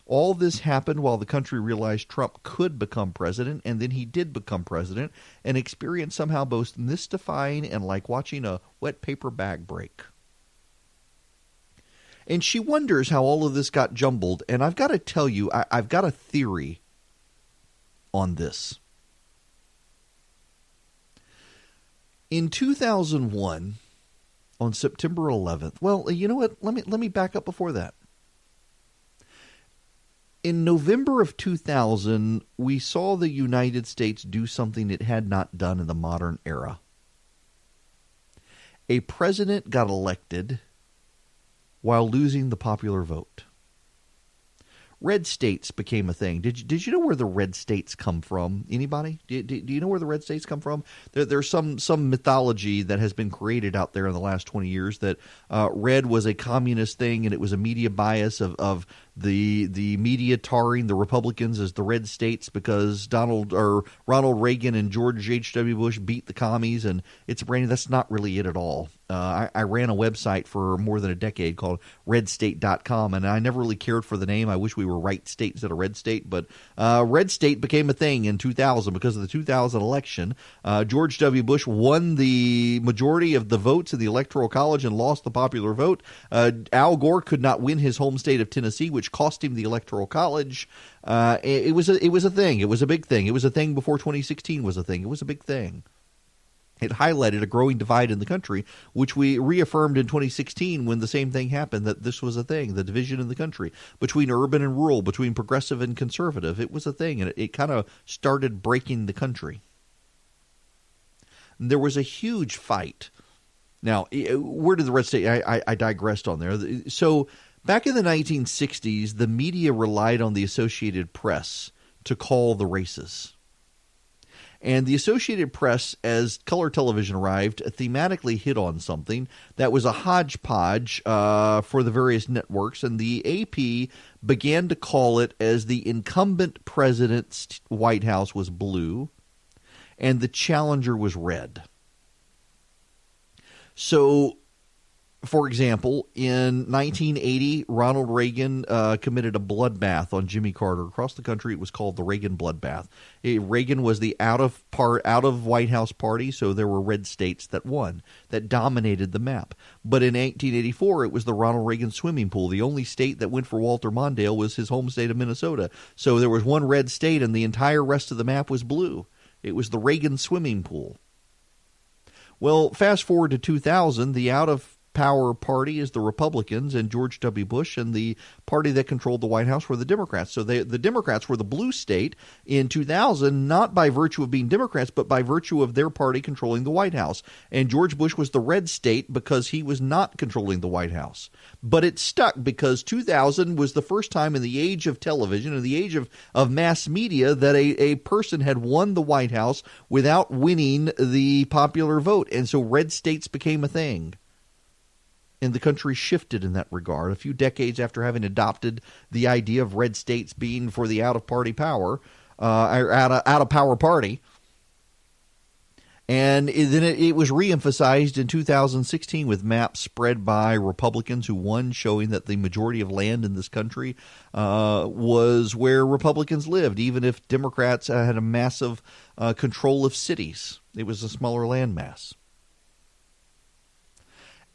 All this happened while the country realized Trump could become president, and then he did become president, an experience somehow both mystifying and like watching a wet paper bag break. And she wonders how all of this got jumbled, and I've got to tell you, I've got a theory on this. In 2001, on September 11th, well, you know what? Let me back up before that. In November of 2000, we saw the United States do something it had not done in the modern era. A president got elected while losing the popular vote. Red states became a thing. Did you know where the red states come from? Anybody? Do you know where the red states come from? There's some mythology that has been created out there in the last 20 years that red was a communist thing and it was a media bias of the media tarring the Republicans as the red states because Ronald Reagan and George H.W. Bush beat the commies, and it's brand new. That's not really it at all. I ran a website for more than a decade called redstate.com, and I never really cared for the name. I wish we were right state instead of red state, but red state became a thing in 2000 because of the 2000 election. George W. Bush won the majority of the votes in the Electoral College and lost the popular vote. Al Gore could not win his home state of Tennessee, which cost him the Electoral College. It was a thing. It was a big thing. It was a thing before 2016 was a thing. It was a big thing. It highlighted a growing divide in the country, which we reaffirmed in 2016 when the same thing happened, that this was a thing, the division in the country, between urban and rural, between progressive and conservative. It was a thing, and it kind of started breaking the country. And there was a huge fight. Now, where did the red state – I digressed on there. So back in the 1960s, the media relied on the Associated Press to call the races. And the Associated Press, as color television arrived, thematically hit on something that was a hodgepodge for the various networks, and the AP began to call it as the incumbent president's White House was blue, and the challenger was red. So, for example, in 1980, Ronald Reagan committed a bloodbath on Jimmy Carter. Across the country, it was called the Reagan bloodbath. Reagan was the out of White House party, so there were red states that won, that dominated the map. But in 1884, it was the Ronald Reagan swimming pool. The only state that went for Walter Mondale was his home state of Minnesota. So there was one red state, and the entire rest of the map was blue. It was the Reagan swimming pool. Well, fast forward to 2000, the out-of-power party is the Republicans and George W. Bush, and the party that controlled the White House were the Democrats. So the Democrats were the blue state in 2000, not by virtue of being Democrats, but by virtue of their party controlling the White House. And George Bush was the red state because he was not controlling the White House. But it stuck because 2000 was the first time in the age of television and the age of mass media that a person had won the White House without winning the popular vote. And so red states became a thing. And the country shifted in that regard a few decades after having adopted the idea of red states being for the out-of-power party. And then it was reemphasized in 2016 with maps spread by Republicans who won, showing that the majority of land in this country was where Republicans lived, even if Democrats had a massive control of cities. It was a smaller landmass.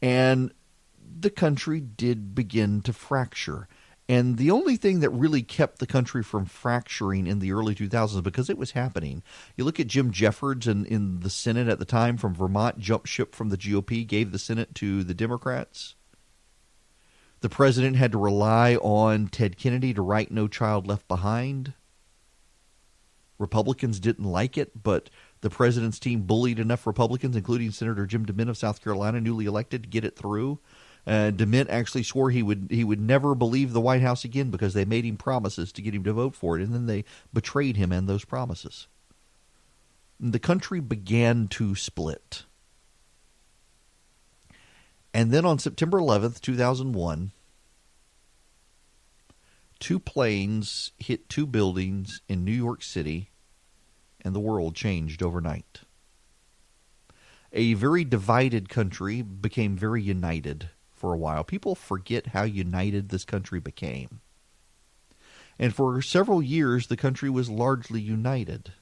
And the country did begin to fracture. And the only thing that really kept the country from fracturing in the early 2000s, because it was happening, you look at Jim Jeffords in the Senate at the time from Vermont, jumped ship from the GOP, gave the Senate to the Democrats. The president had to rely on Ted Kennedy to write No Child Left Behind. Republicans didn't like it, but the president's team bullied enough Republicans, including Senator Jim DeMint of South Carolina, newly elected, to get it through. DeMint actually swore he would never believe the White House again because they made him promises to get him to vote for it, and then they betrayed him and those promises. The country began to split. And then on September 11th, 2001, 2 planes hit 2 buildings in New York City, and the world changed overnight. A very divided country became very united for a while. People forget how united this country became. And for several years, the country was largely united.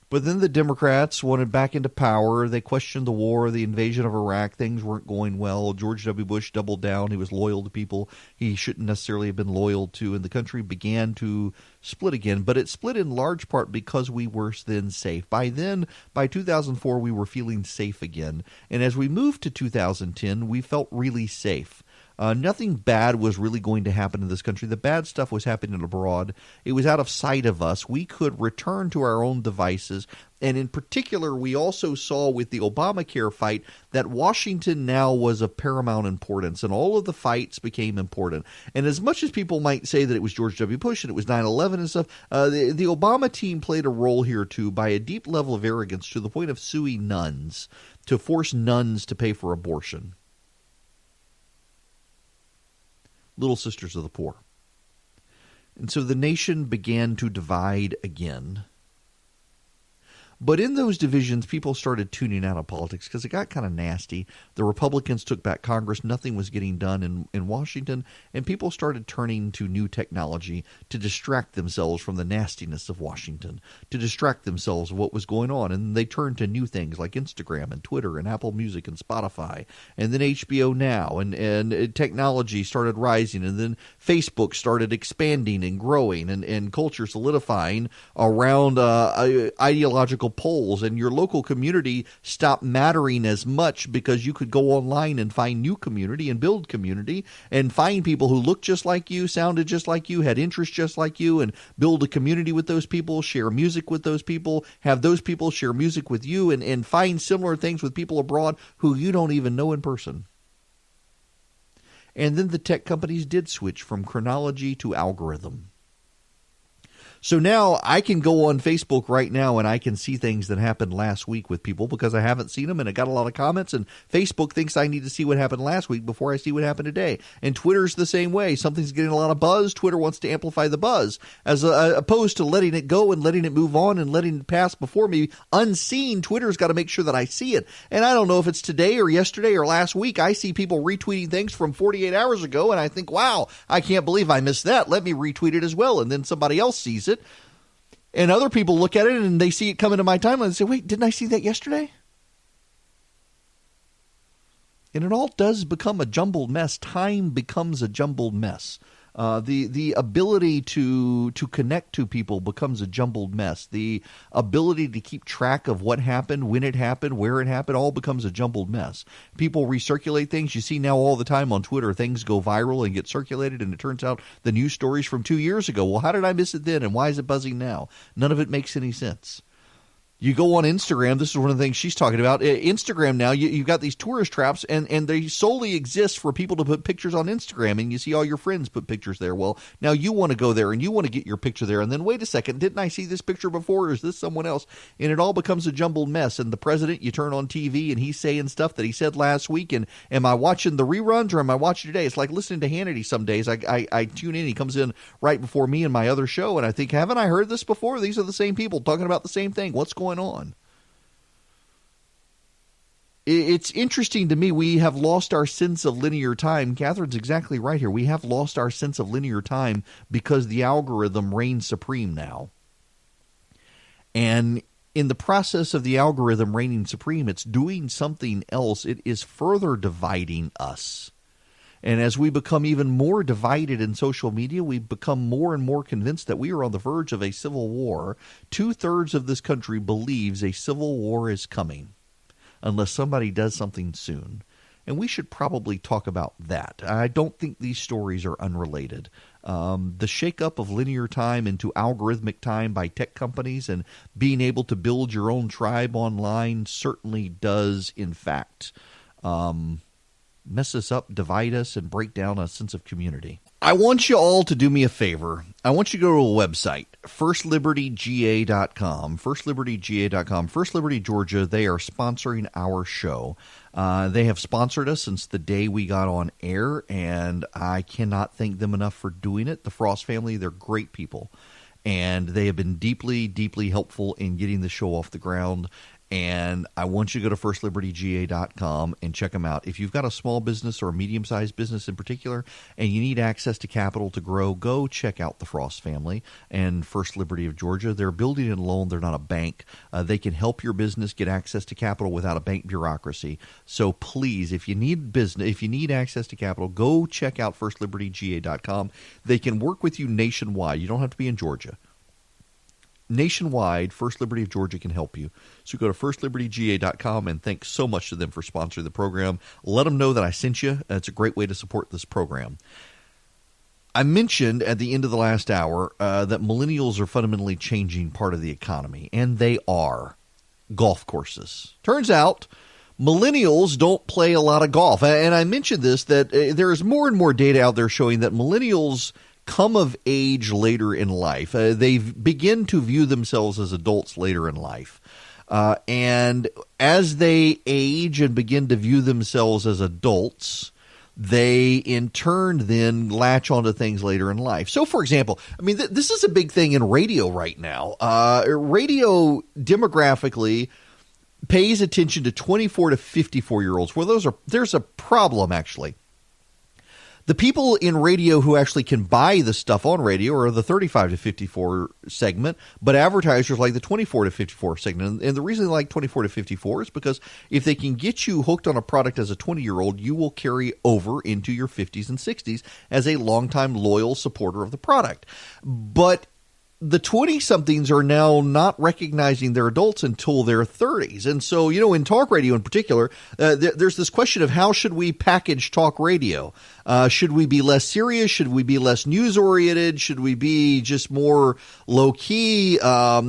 But then the Democrats wanted back into power. They questioned the war, the invasion of Iraq. Things weren't going well. George W. Bush doubled down. He was loyal to people he shouldn't necessarily have been loyal to, and the country began to split again. But it split in large part because we were then safe. By 2004, we were feeling safe again. And as we moved to 2010, we felt really safe. Nothing bad was really going to happen in this country. The bad stuff was happening abroad. It was out of sight of us. We could return to our own devices. And in particular, we also saw with the Obamacare fight that Washington now was of paramount importance, and all of the fights became important. And as much as people might say that it was George W. Bush and it was 9/11 and stuff, the Obama team played a role here, too, by a deep level of arrogance to the point of suing nuns, to force nuns to pay for abortion. Little Sisters of the Poor. And so the nation began to divide again. But in those divisions, people started tuning out of politics because it got kind of nasty. The Republicans took back Congress. Nothing was getting done in Washington. And people started turning to new technology to distract themselves from the nastiness of Washington, to distract themselves of what was going on. And they turned to new things like Instagram and Twitter and Apple Music and Spotify. And then HBO Now. And technology started rising. And then Facebook started expanding and growing and culture solidifying around ideological polls, and your local community stopped mattering as much because you could go online and find new community and build community and find people who looked just like you, sounded just like you, had interests just like you, and build a community with those people, share music with those people, have those people share music with you, and find similar things with people abroad who you don't even know in person. And then the tech companies did switch from chronology to algorithm. So now I can go on Facebook right now and I can see things that happened last week with people because I haven't seen them and I got a lot of comments, and Facebook thinks I need to see what happened last week before I see what happened today. And Twitter's the same way. Something's getting a lot of buzz. Twitter wants to amplify the buzz as opposed to letting it go and letting it move on and letting it pass before me unseen. Twitter's got to make sure that I see it. And I don't know if it's today or yesterday or last week. I see people retweeting things from 48 hours ago and I think, wow, I can't believe I missed that. Let me retweet it as well. And then somebody else sees it. And other people look at it and they see it come into my timeline and say, wait, didn't I see that yesterday? And it all does become a jumbled mess. Time becomes a jumbled mess. The ability to connect to people becomes a jumbled mess. The ability to keep track of what happened, when it happened, where it happened, all becomes a jumbled mess. People recirculate things. You see now all the time on Twitter, things go viral and get circulated, and it turns out the news stories from 2 years ago. Well, how did I miss it then, and why is it buzzing now? None of it makes any sense. You go on Instagram, this is one of the things she's talking about. Instagram now, you've got these tourist traps, and they solely exist for people to put pictures on Instagram, and you see all your friends put pictures there. Well, now you want to go there, and you want to get your picture there, and then wait a second, didn't I see this picture before, or is this someone else? And it all becomes a jumbled mess, and the president, you turn on TV, and he's saying stuff that he said last week, and am I watching the reruns, or am I watching today? It's like listening to Hannity some days. I tune in, he comes in right before me in my other show, and I think, haven't I heard this before? These are the same people talking about the same thing. What's going on? It's interesting to me. We have lost our sense of linear time. Catherine's exactly right here. We have lost our sense of linear time because the algorithm reigns supreme now. And in the process of the algorithm reigning supreme, it's doing something else. It is further dividing us. And as we become even more divided in social media, we become more and more convinced that we are on the verge of a civil war. 2/3 of this country believes a civil war is coming unless somebody does something soon. And we should probably talk about that. I don't think these stories are unrelated. The shakeup of linear time into algorithmic time by tech companies and being able to build your own tribe online certainly does, in fact, mess us up, divide us, and break down a sense of community. I want you all to do me a favor. I want you to go to a website, firstlibertyga.com, firstlibertyga.com. First Liberty Georgia, they are sponsoring our show. They have sponsored us since the day we got on air, and I cannot thank them enough for doing it. The Frost family, they're great people, and they have been deeply, deeply helpful in getting the show off the ground. And I want you to go to firstlibertyga.com and check them out. If you've got a small business or a medium-sized business in particular and you need access to capital to grow, go check out the Frost family and First Liberty of Georgia. They're building and loan. They're not a bank. They can help your business get access to capital without a bank bureaucracy. So please, if you need access to capital, go check out firstlibertyga.com. They can work with you nationwide. You don't have to be in Georgia. nationwide, First Liberty of Georgia can help you. So go to firstlibertyga.com, and thanks so much to them for sponsoring the program. Let them know that I sent you. It's a great way to support this program. I mentioned at the end of the last hour that millennials are fundamentally changing part of the economy, and they are. Golf courses. Turns out millennials don't play a lot of golf. And I mentioned this, that there is more and more data out there showing that millennials come of age later in life. They begin to view themselves as adults later in life. And as they age and begin to view themselves as adults, they in turn then latch onto things later in life. So, for example, I mean, this is a big thing in radio right now. Radio demographically pays attention to 24 to 54-year-olds. Well, there's a problem, actually. The people in radio who actually can buy the stuff on radio are the 35 to 54 segment, but advertisers like the 24 to 54 segment. And the reason they like 24 to 54 is because if they can get you hooked on a product as a 20-year-old, you will carry over into your 50s and 60s as a longtime loyal supporter of the product. But the 20-somethings are now not recognizing they're adults until their 30s. And so, in talk radio in particular, there's this question of how should we package talk radio? Should we be less serious? Should we be less news-oriented? Should we be just more low-key?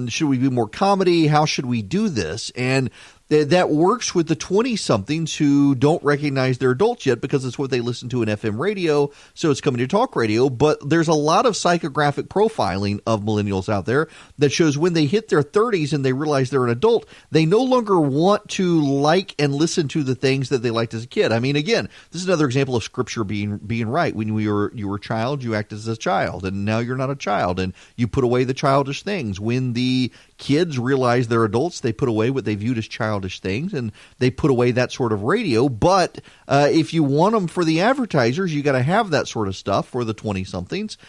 Should we be more comedy? How should we do this? And that works with the 20-somethings who don't recognize they're adults yet because it's what they listen to in FM radio, so it's coming to talk radio. But there's a lot of psychographic profiling of millennials out there that shows when they hit their 30s and they realize they're an adult, they no longer want to like and listen to the things that they liked as a kid. I mean, again, this is another example of Scripture being right. When you were a child, you acted as a child, and now you're not a child, and you put away the childish things. When the kids realize they're adults, they put away what they viewed as childish things, and they put away that sort of radio. But if you want them for the advertisers, you got to have that sort of stuff for the 20-somethings.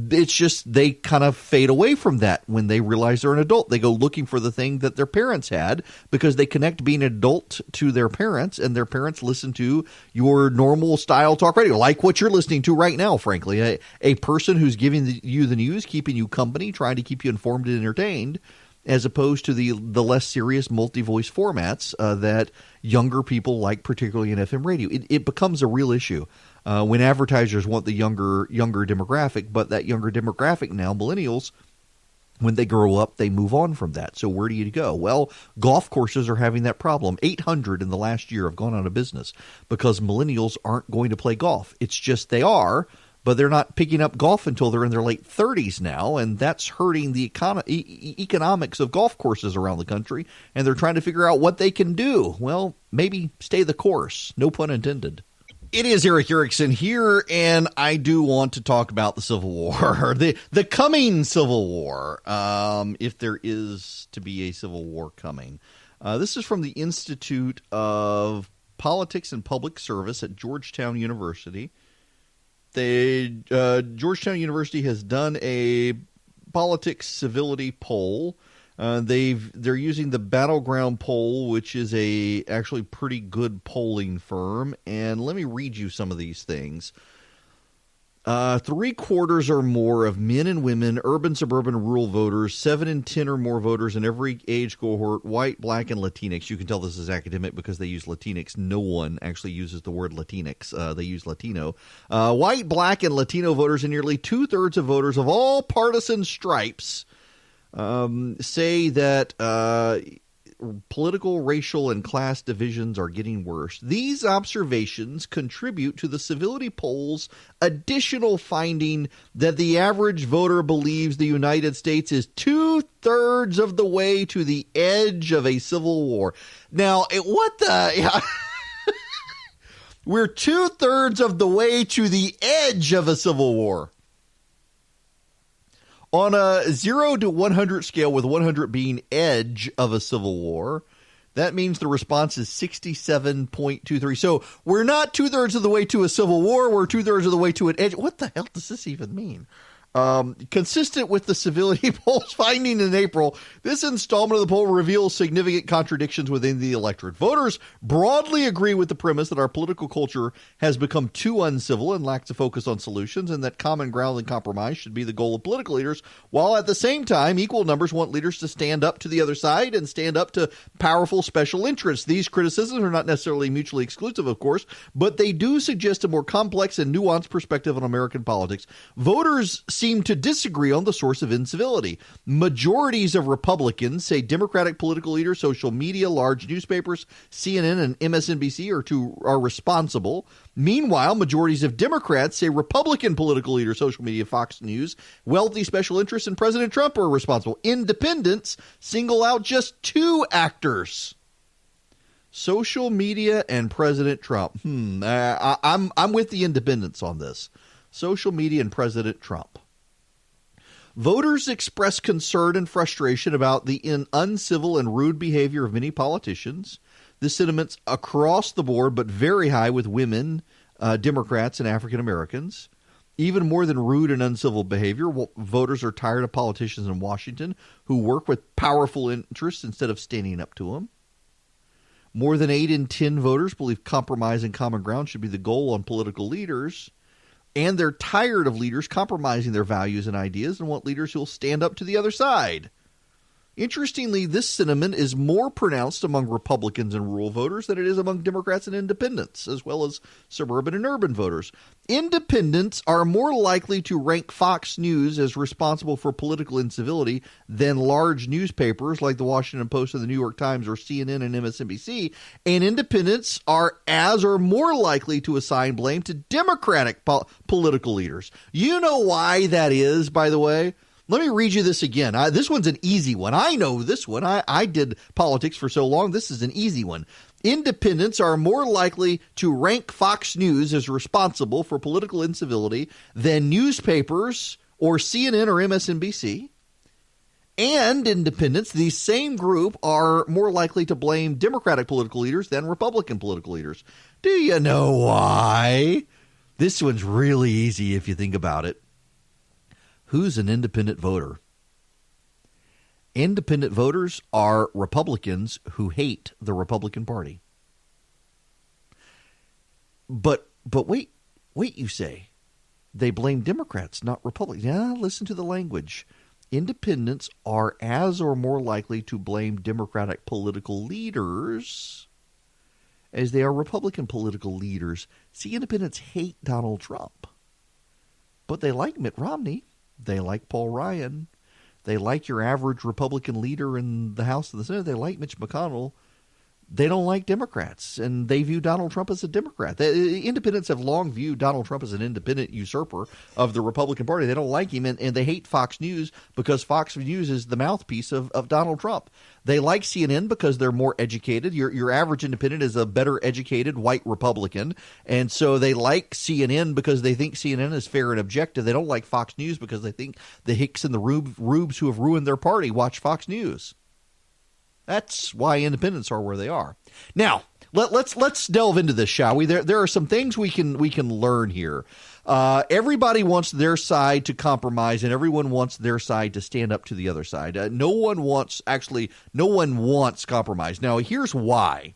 It's just they kind of fade away from that when they realize they're an adult. They go looking for the thing that their parents had because they connect being an adult to their parents, and their parents listen to your normal style talk radio, like what you're listening to right now, frankly. A person who's giving you the news, keeping you company, trying to keep you informed and entertained, as opposed to the less serious multi-voice formats that younger people like, particularly in FM radio. It becomes a real issue when advertisers want the younger demographic, but that younger demographic now, millennials, when they grow up, they move on from that. So where do you go? Well, golf courses are having that problem. 800 in the last year have gone out of business because millennials aren't going to play golf. It's just they are, but they're not picking up golf until they're in their late 30s now, and that's hurting the economics of golf courses around the country, and they're trying to figure out what they can do. Well, maybe stay the course. No pun intended. It is Eric Erickson here, and I do want to talk about the Civil War, the coming Civil War, if there is to be a Civil War coming. This is from the Institute of Politics and Public Service at Georgetown University. Georgetown University has done a politics civility poll. They're using the Battleground poll, which is a actually pretty good polling firm. And let me read you some of these things. 3/4 or more of men and women, urban, suburban, rural voters, 7 in 10 or more voters in every age cohort, white, black, and Latinx. You can tell this is academic because they use Latinx. No one actually uses the word Latinx. They use Latino. White, black, and Latino voters, and nearly 2/3 of voters of all partisan stripes say that political, racial, and class divisions are getting worse. These observations contribute to the civility poll's additional finding that the average voter believes the United States is 2/3 of the way to the edge of a civil war. Now, what the... We're 2/3 of the way to the edge of a civil war. On a 0 to 100 scale, with 100 being edge of a civil war, that means the response is 67.23. So we're not 2/3 of the way to a civil war. We're 2/3 of the way to an edge. What the hell does this even mean? Consistent with the civility poll's finding in April, this installment of the poll reveals significant contradictions within the electorate. Voters broadly agree with the premise that our political culture has become too uncivil and lacks a focus on solutions, and that common ground and compromise should be the goal of political leaders, while at the same time, equal numbers want leaders to stand up to the other side and stand up to powerful special interests. These criticisms are not necessarily mutually exclusive, of course, but they do suggest a more complex and nuanced perspective on American politics. Voters seem to disagree on the source of incivility. Majorities of Republicans say Democratic political leaders, social media, large newspapers, CNN and MSNBC are responsible. Meanwhile, majorities of Democrats say Republican political leaders, social media, Fox News, wealthy special interests, and President Trump are responsible. Independents single out just two actors: social media and President Trump. I'm with the independents on this. Social media and President Trump. Voters express concern and frustration about the uncivil and rude behavior of many politicians. This sentiment's across the board, but very high with women, Democrats, and African Americans. Even more than rude and uncivil behavior, voters are tired of politicians in Washington who work with powerful interests instead of standing up to them. More than 8 in 10 voters believe compromise and common ground should be the goal on political leaders. And they're tired of leaders compromising their values and ideas and want leaders who will stand up to the other side. Interestingly, this sentiment is more pronounced among Republicans and rural voters than it is among Democrats and independents, as well as suburban and urban voters. Independents are more likely to rank Fox News as responsible for political incivility than large newspapers like the Washington Post and the New York Times or CNN and MSNBC, and independents are more likely to assign blame to Democratic political leaders. You know why that is, by the way? Let me read you this again. This one's an easy one. I know this one. I did politics for so long. This is an easy one. Independents are more likely to rank Fox News as responsible for political incivility than newspapers or CNN or MSNBC. And independents, the same group, are more likely to blame Democratic political leaders than Republican political leaders. Do you know why? This one's really easy if you think about it. Who's an independent voter? Independent voters are Republicans who hate the Republican Party. But wait, you say. They blame Democrats, not Republicans. Yeah, listen to the language. Independents are as or more likely to blame Democratic political leaders as they are Republican political leaders. See, independents hate Donald Trump, but they like Mitt Romney. They like Paul Ryan. They like your average Republican leader in the House and the Senate. They like Mitch McConnell. They don't like Democrats, and they view Donald Trump as a Democrat. The independents have long viewed Donald Trump as an independent usurper of the Republican Party. They don't like him, and they hate Fox News because Fox News is the mouthpiece of Donald Trump. They like CNN because they're more educated. Your average independent is a better educated white Republican, and so they like CNN because they think CNN is fair and objective. They don't like Fox News because they think the hicks and the rubes who have ruined their party watch Fox News. That's why independents are where they are. Now, let's delve into this, shall we? There are some things we can learn here. Everybody wants their side to compromise, and everyone wants their side to stand up to the other side. No one wants compromise. Now, here's why.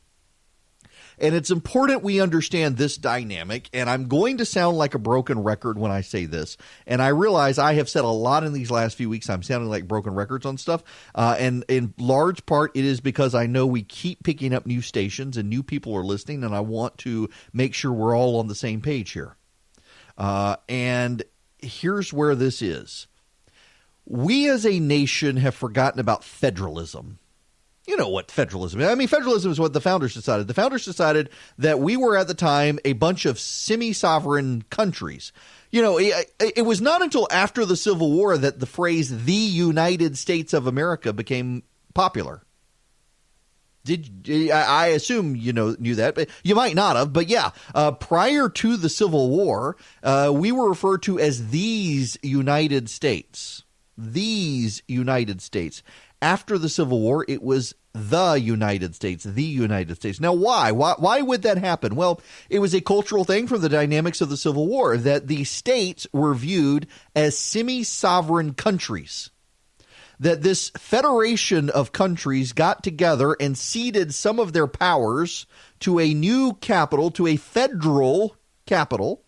And it's important we understand this dynamic, and I'm going to sound like a broken record when I say this. And I realize I have said a lot in these last few weeks. I'm sounding like broken records on stuff. And in large part, it is because I know we keep picking up new stations and new people are listening, and I want to make sure we're all on the same page here. And here's where this is. We as a nation have forgotten about federalism. You know what federalism is. I mean, federalism is what the founders decided. The founders decided that we were at the time a bunch of semi-sovereign countries. You know, it was not until after the Civil War that the phrase the United States of America became popular. I assume you knew that, but you might not have. But yeah, prior to the Civil War, we were referred to as these United States. These United States. After the Civil War, it was the United States, the United States. Now, why? Why would that happen? Well, it was a cultural thing from the dynamics of the Civil War that the states were viewed as semi-sovereign countries. That this federation of countries got together and ceded some of their powers to a new capital, to a federal capital.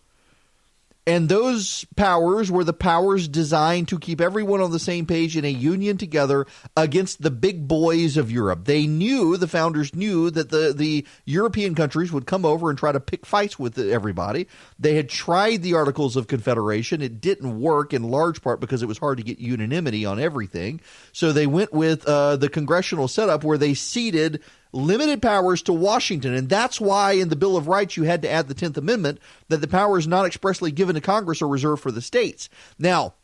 And those powers were the powers designed to keep everyone on the same page in a union together against the big boys of Europe. They knew, the founders knew, that the European countries would come over and try to pick fights with everybody. They had tried the Articles of Confederation. It didn't work in large part because it was hard to get unanimity on everything. So they went with the congressional setup where they ceded limited powers to Washington. And that's why in the Bill of Rights you had to add the 10th Amendment, that the powers not expressly given to Congress are reserved for the states. Now,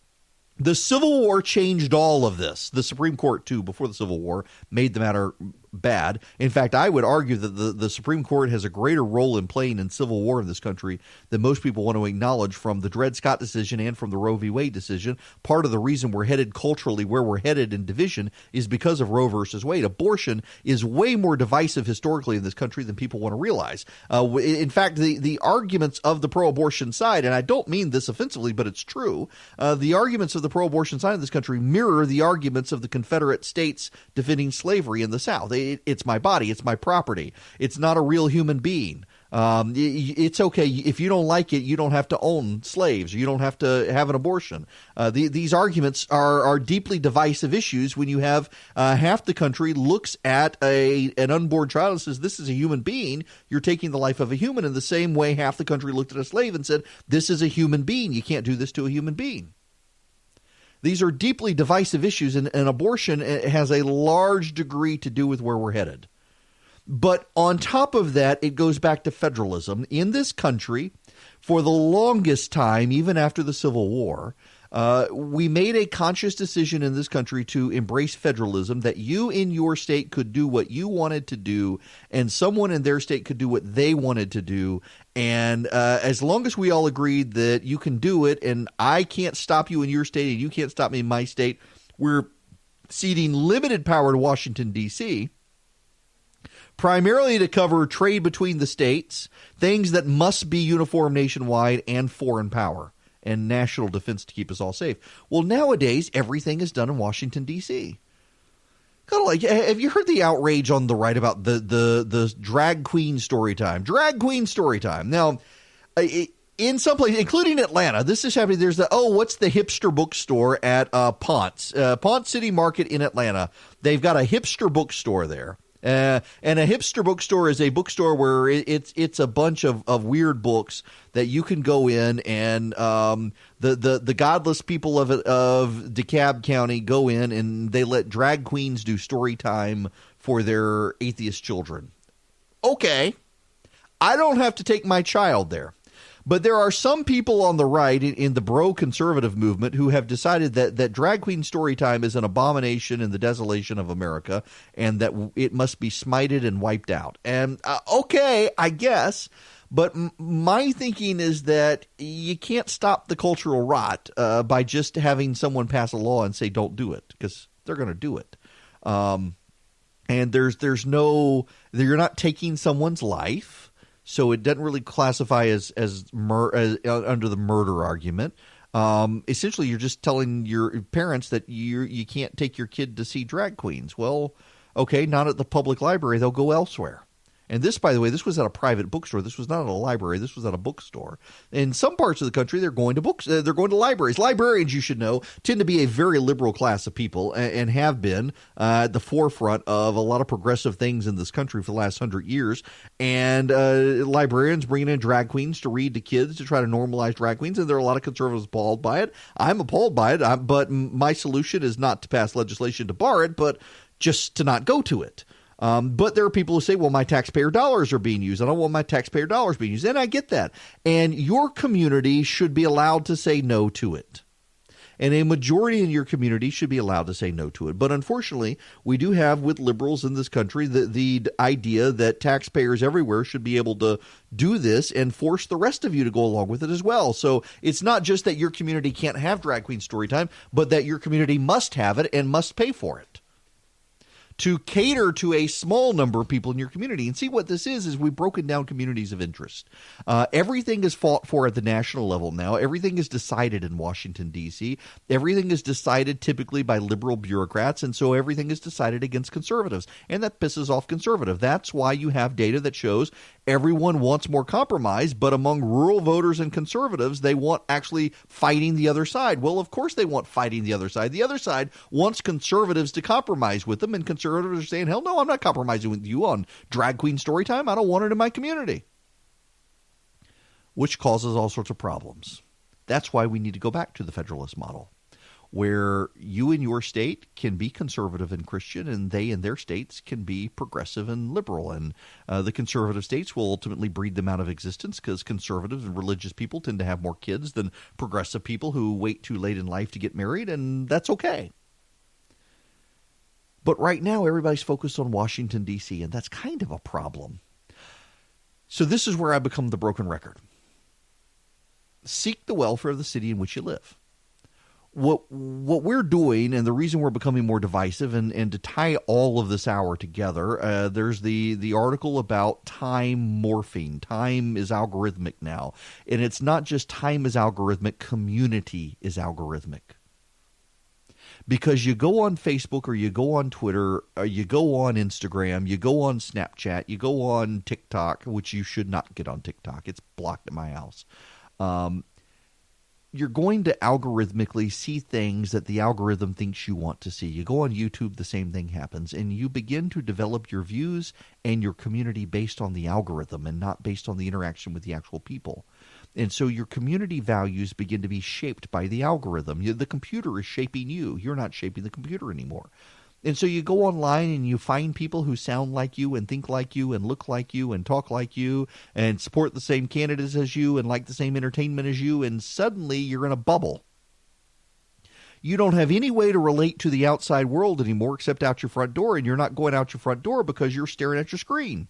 the Civil War changed all of this. The Supreme Court, too, before the Civil War, made the matter bad. In fact, I would argue that the Supreme Court has a greater role in playing in civil war in this country than most people want to acknowledge, from the Dred Scott decision and from the Roe v. Wade decision. Part of the reason we're headed culturally where we're headed in division is because of Roe versus Wade. Abortion is way more divisive historically in this country than people want to realize. In fact, the arguments of the pro-abortion side, and I don't mean this offensively, but it's true, the arguments of the pro-abortion side of this country mirror the arguments of the Confederate states defending slavery in the South. It's my body. It's my property. It's not a real human being. It's okay. If you don't like it, you don't have to own slaves. You don't have to have an abortion. These arguments are deeply divisive issues when you have half the country looks at an unborn child and says, this is a human being. You're taking the life of a human. In the same way, half the country looked at a slave and said, this is a human being. You can't do this to a human being. These are deeply divisive issues, and abortion has a large degree to do with where we're headed. But on top of that, it goes back to federalism. In this country, for the longest time, even after the Civil War, we made a conscious decision in this country to embrace federalism, that you in your state could do what you wanted to do, and someone in their state could do what they wanted to do. And as long as we all agreed that you can do it, and I can't stop you in your state, and you can't stop me in my state, we're ceding limited power to Washington, D.C., primarily to cover trade between the states, things that must be uniform nationwide, and foreign power and national defense to keep us all safe. Well, nowadays, everything is done in Washington, D.C. Kind of like, have you heard the outrage on the right about the drag queen story time? Drag queen story time. Now, in some places, including Atlanta, this is happening. There's what's the hipster bookstore at Ponce City Market in Atlanta? They've got a hipster bookstore there. And a hipster bookstore is a bookstore where it's a bunch of weird books that you can go in, and the godless people of DeKalb County go in, and they let drag queens do story time for their atheist children. Okay, I don't have to take my child there. But there are some people on the right in the bro-conservative movement who have decided that drag queen story time is an abomination in the desolation of America, and that it must be smited and wiped out. And okay, I guess, but my thinking is that you can't stop the cultural rot by just having someone pass a law and say don't do it, because they're going to do it. And there's no, you're not taking someone's life. So it doesn't really classify as under the murder argument. Essentially, you're just telling your parents that you can't take your kid to see drag queens. Well, okay, not at the public library. They'll go elsewhere. And this, by the way, this was at a private bookstore. This was not at a library. This was at a bookstore. In some parts of the country, they're going to books. They're going to libraries. Librarians, you should know, tend to be a very liberal class of people, and have been at the forefront of a lot of progressive things in this country for the last 100 years. And librarians bringing in drag queens to read to kids to try to normalize drag queens. And there are a lot of conservatives appalled by it. I'm appalled by it. But my solution is not to pass legislation to bar it, but just to not go to it. But there are people who say, well, my taxpayer dollars are being used. I don't want my taxpayer dollars being used. And I get that. And your community should be allowed to say no to it. And a majority in your community should be allowed to say no to it. But unfortunately, we do have with liberals in this country the idea that taxpayers everywhere should be able to do this and force the rest of you to go along with it as well. So it's not just that your community can't have drag queen story time, but that your community must have it and must pay for it. to cater to a small number of people in your community. And see, what this is we've broken down communities of interest. Everything is fought for at the national level now. Everything is decided in Washington, D.C. Everything is decided typically by liberal bureaucrats, and so everything is decided against conservatives. And that pisses off conservative. That's why you have data that shows everyone wants more compromise, but among rural voters and conservatives, they want actually fighting the other side. Well, of course they want fighting the other side. The other side wants conservatives to compromise with them, and conservatives are saying, hell no, I'm not compromising with you on drag queen story time. I don't want it in my community. Which causes all sorts of problems. That's why we need to go back to the federalist model, where you in your state can be conservative and Christian, and they in their states can be progressive and liberal. And the conservative states will ultimately breed them out of existence, because conservative and religious people tend to have more kids than progressive people who wait too late in life to get married, and that's okay. But right now, everybody's focused on Washington, D.C., and that's kind of a problem. So this is where I become the broken record. Seek the welfare of the city in which you live. What we're doing, and the reason we're becoming more divisive, and to tie all of this hour together, there's the article about time morphing. Time is algorithmic now. And it's not just time is algorithmic, community is algorithmic. Because you go on Facebook, or you go on Twitter, or you go on Instagram, you go on Snapchat, you go on TikTok, which you should not get on TikTok. It's blocked at my house. You're going to algorithmically see things that the algorithm thinks you want to see. You go on YouTube, the same thing happens, and you begin to develop your views and your community based on the algorithm and not based on the interaction with the actual people. And so your community values begin to be shaped by the algorithm. The computer is shaping you. You're not shaping the computer anymore. And so you go online and you find people who sound like you and think like you and look like you and talk like you and support the same candidates as you and like the same entertainment as you, and suddenly you're in a bubble. You don't have any way to relate to the outside world anymore except out your front door, and you're not going out your front door because you're staring at your screen.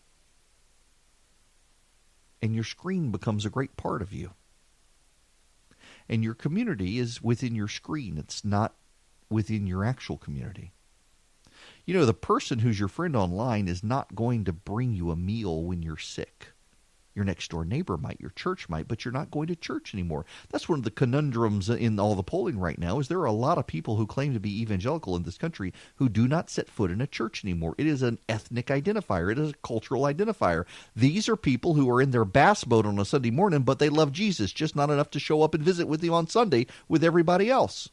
And your screen becomes a great part of you. And your community is within your screen. It's not within your actual community. You know, the person who's your friend online is not going to bring you a meal when you're sick. Your next door neighbor might, your church might, but you're not going to church anymore. That's one of the conundrums in all the polling right now, is there are a lot of people who claim to be evangelical in this country who do not set foot in a church anymore. It is an ethnic identifier. It is a cultural identifier. These are people who are in their bass boat on a Sunday morning, but they love Jesus, just not enough to show up and visit with you on Sunday with everybody else.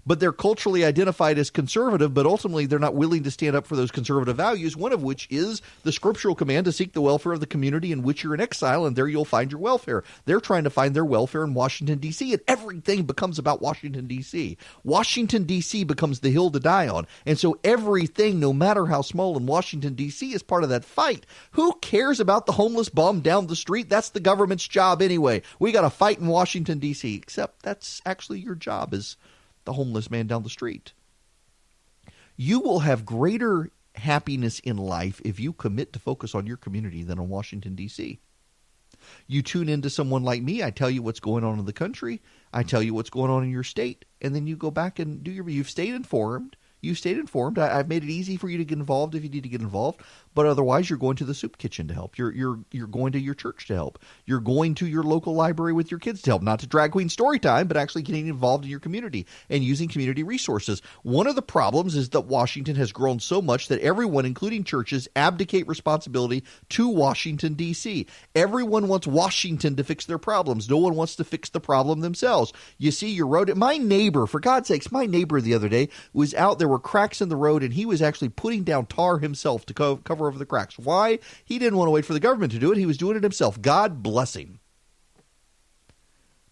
But they're culturally identified as conservative, but ultimately they're not willing to stand up for those conservative values, one of which is the scriptural command to seek the welfare of the community in which you're in exile, and there you'll find your welfare. They're trying to find their welfare in Washington, D.C., and everything becomes about Washington, D.C. Washington, D.C. becomes the hill to die on, and so everything, no matter how small in Washington, D.C., is part of that fight. Who cares about the homeless bum down the street? That's the government's job anyway. We got to fight in Washington, D.C., except that's actually your job as the homeless man down the street. You will have greater happiness in life if you commit to focus on your community than on Washington, D.C. You tune into someone like me, I tell you what's going on in the country, I tell you what's going on in your state, and then you go back and do you've stayed informed. You stayed informed. I've made it easy for you to get involved if you need to get involved, but otherwise you're going to the soup kitchen to help. You're going to your church to help. You're going to your local library with your kids to help. Not to drag queen story time, but actually getting involved in your community and using community resources. One of the problems is that Washington has grown so much that everyone, including churches, abdicate responsibility to Washington, D.C. Everyone wants Washington to fix their problems. No one wants to fix the problem themselves. You see, your road. My neighbor, for God's sakes, my neighbor the other day was out there. Were cracks in the road, and he was actually putting down tar himself to cover over the cracks. Why? He didn't want to wait for the government to do it. He was doing it himself. God bless him.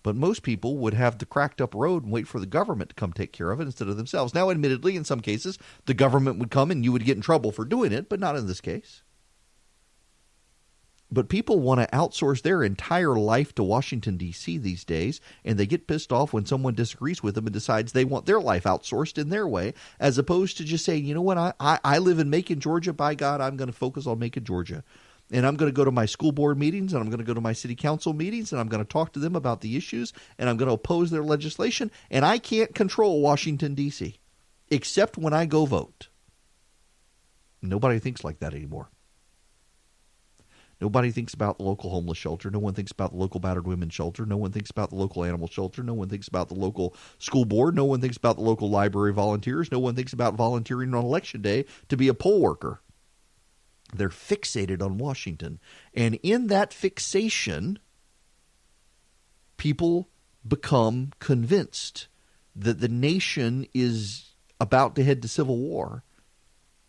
But most people would have the cracked up road and wait for the government to come take care of it instead of themselves. Now, admittedly, in some cases, the government would come and you would get in trouble for doing it, but not in this case. But people want to outsource their entire life to Washington, D.C. these days, and they get pissed off when someone disagrees with them and decides they want their life outsourced in their way, as opposed to just saying, you know what, I live in Macon, Georgia. By God, I'm going to focus on Macon, Georgia. And I'm going to go to my school board meetings, and I'm going to go to my city council meetings, and I'm going to talk to them about the issues, and I'm going to oppose their legislation. And I can't control Washington, D.C., except when I go vote. Nobody thinks like that anymore. Nobody thinks about the local homeless shelter. No one thinks about the local battered women's shelter. No one thinks about the local animal shelter. No one thinks about the local school board. No one thinks about the local library volunteers. No one thinks about volunteering on Election Day to be a poll worker. They're fixated on Washington. And in that fixation, people become convinced that the nation is about to head to civil war,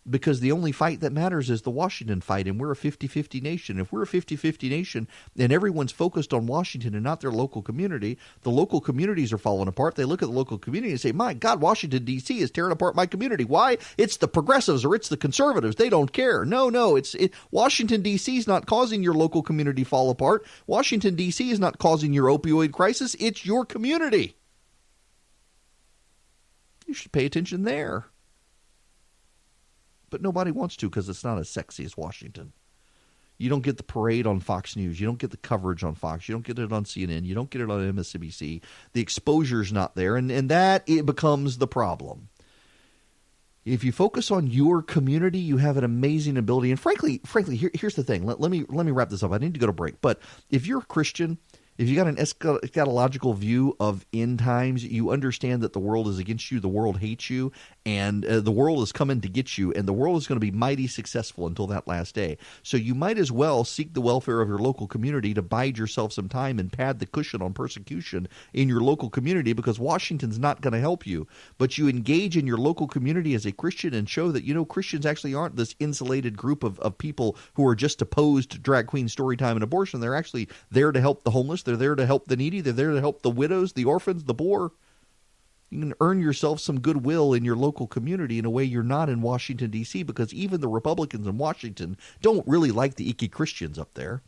because the only fight that matters is the Washington fight, and we're a 50-50 nation. If we're a 50-50 nation and everyone's focused on Washington and not their local community, the local communities are falling apart. They look at the local community and say, my God, Washington, D.C. is tearing apart my community. Why? It's the progressives or it's the conservatives. They don't care. No, Washington, D.C. is not causing your local community fall apart. Washington, D.C. is not causing your opioid crisis. It's your community. You should pay attention there. But nobody wants to, because it's not as sexy as Washington. You don't get the parade on Fox News. You don't get the coverage on Fox. You don't get it on CNN. You don't get it on MSNBC. The exposure's not there, and it becomes the problem. If you focus on your community, you have an amazing ability. And frankly, here's the thing. Let me wrap this up. I need to go to break. But if you're a Christian, if you got an eschatological view of end times, you understand that the world is against you, the world hates you, and the world is coming to get you, and the world is going to be mighty successful until that last day. So you might as well seek the welfare of your local community to bide yourself some time and pad the cushion on persecution in your local community, because Washington's not going to help you. But you engage in your local community as a Christian and show that, Christians actually aren't this insulated group of people who are just opposed to drag queen story time and abortion. They're actually there to help the homeless. They're there to help the needy. They're there to help the widows, the orphans, the poor. You can earn yourself some goodwill in your local community in a way you're not in Washington, D.C., because even the Republicans in Washington don't really like the icky Christians up there.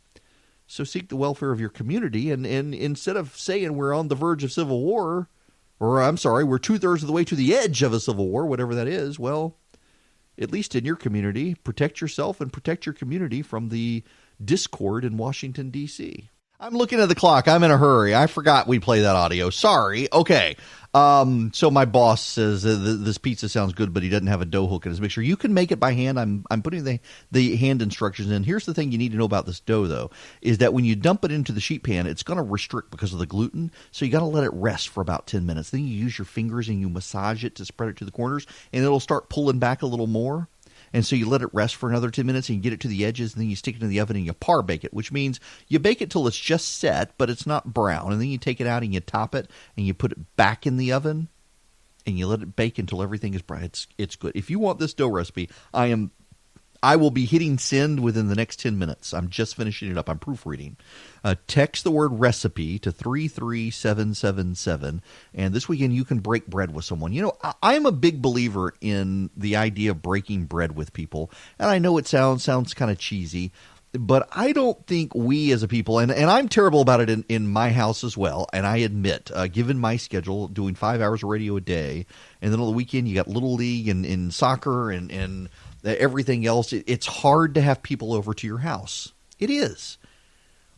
So seek the welfare of your community, and instead of saying we're on the verge of civil war, or I'm sorry, we're 2/3 of the way to the edge of a civil war, whatever that is, well, at least in your community, protect yourself and protect your community from the discord in Washington, D.C. I'm looking at the clock. I'm in a hurry. I forgot we play that audio. Sorry. Okay. So my boss says this pizza sounds good, but he doesn't have a dough hook in his mixer. You can make it by hand. I'm putting the hand instructions in. Here's the thing you need to know about this dough, though, is that when you dump it into the sheet pan, it's going to restrict because of the gluten. So you got to let it rest for about 10 minutes. Then you use your fingers and you massage it to spread it to the corners, and it'll start pulling back a little more. And so you let it rest for another 10 minutes and you get it to the edges, and then you stick it in the oven and you par bake it, which means you bake it till it's just set, but it's not brown. And then you take it out and you top it and you put it back in the oven and you let it bake until everything is brown. It's good. If you want this dough recipe, I will be hitting send within the next 10 minutes. I'm just finishing it up. I'm proofreading. Text the word recipe to 33777, and this weekend you can break bread with someone. I'm a big believer in the idea of breaking bread with people, and I know it sounds kind of cheesy, but I don't think we as a people, and I'm terrible about it in my house as well, and I admit, given my schedule, doing 5 hours of radio a day, and then on the weekend you got Little League and soccer and everything else, it's hard to have people over to your house. It is.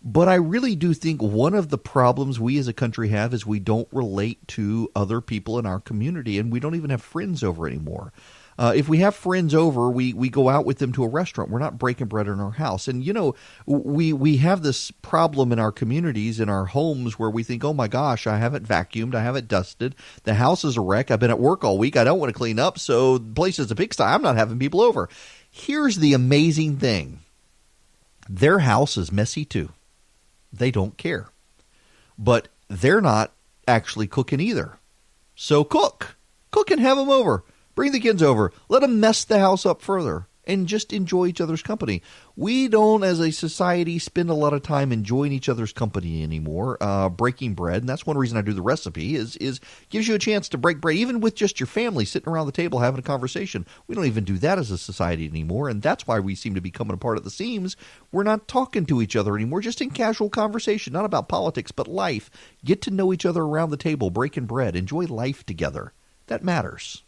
But I really do think one of the problems we as a country have is we don't relate to other people in our community, and we don't even have friends over anymore. If we have friends over, we go out with them to a restaurant. We're not breaking bread in our house. And, we have this problem in our communities, in our homes, where we think, oh, my gosh, I haven't vacuumed. I haven't dusted. The house is a wreck. I've been at work all week. I don't want to clean up. So the place is a pigsty. I'm not having people over. Here's the amazing thing. Their house is messy, too. They don't care. But they're not actually cooking either. So cook. Cook and have them over. Bring the kids over. Let them mess the house up further and just enjoy each other's company. We don't, as a society, spend a lot of time enjoying each other's company anymore, breaking bread. And that's one reason I do the recipe is gives you a chance to break bread, even with just your family sitting around the table having a conversation. We don't even do that as a society anymore, and that's why we seem to be coming apart at the seams. We're not talking to each other anymore, just in casual conversation, not about politics, but life. Get to know each other around the table, breaking bread, enjoy life together. That matters.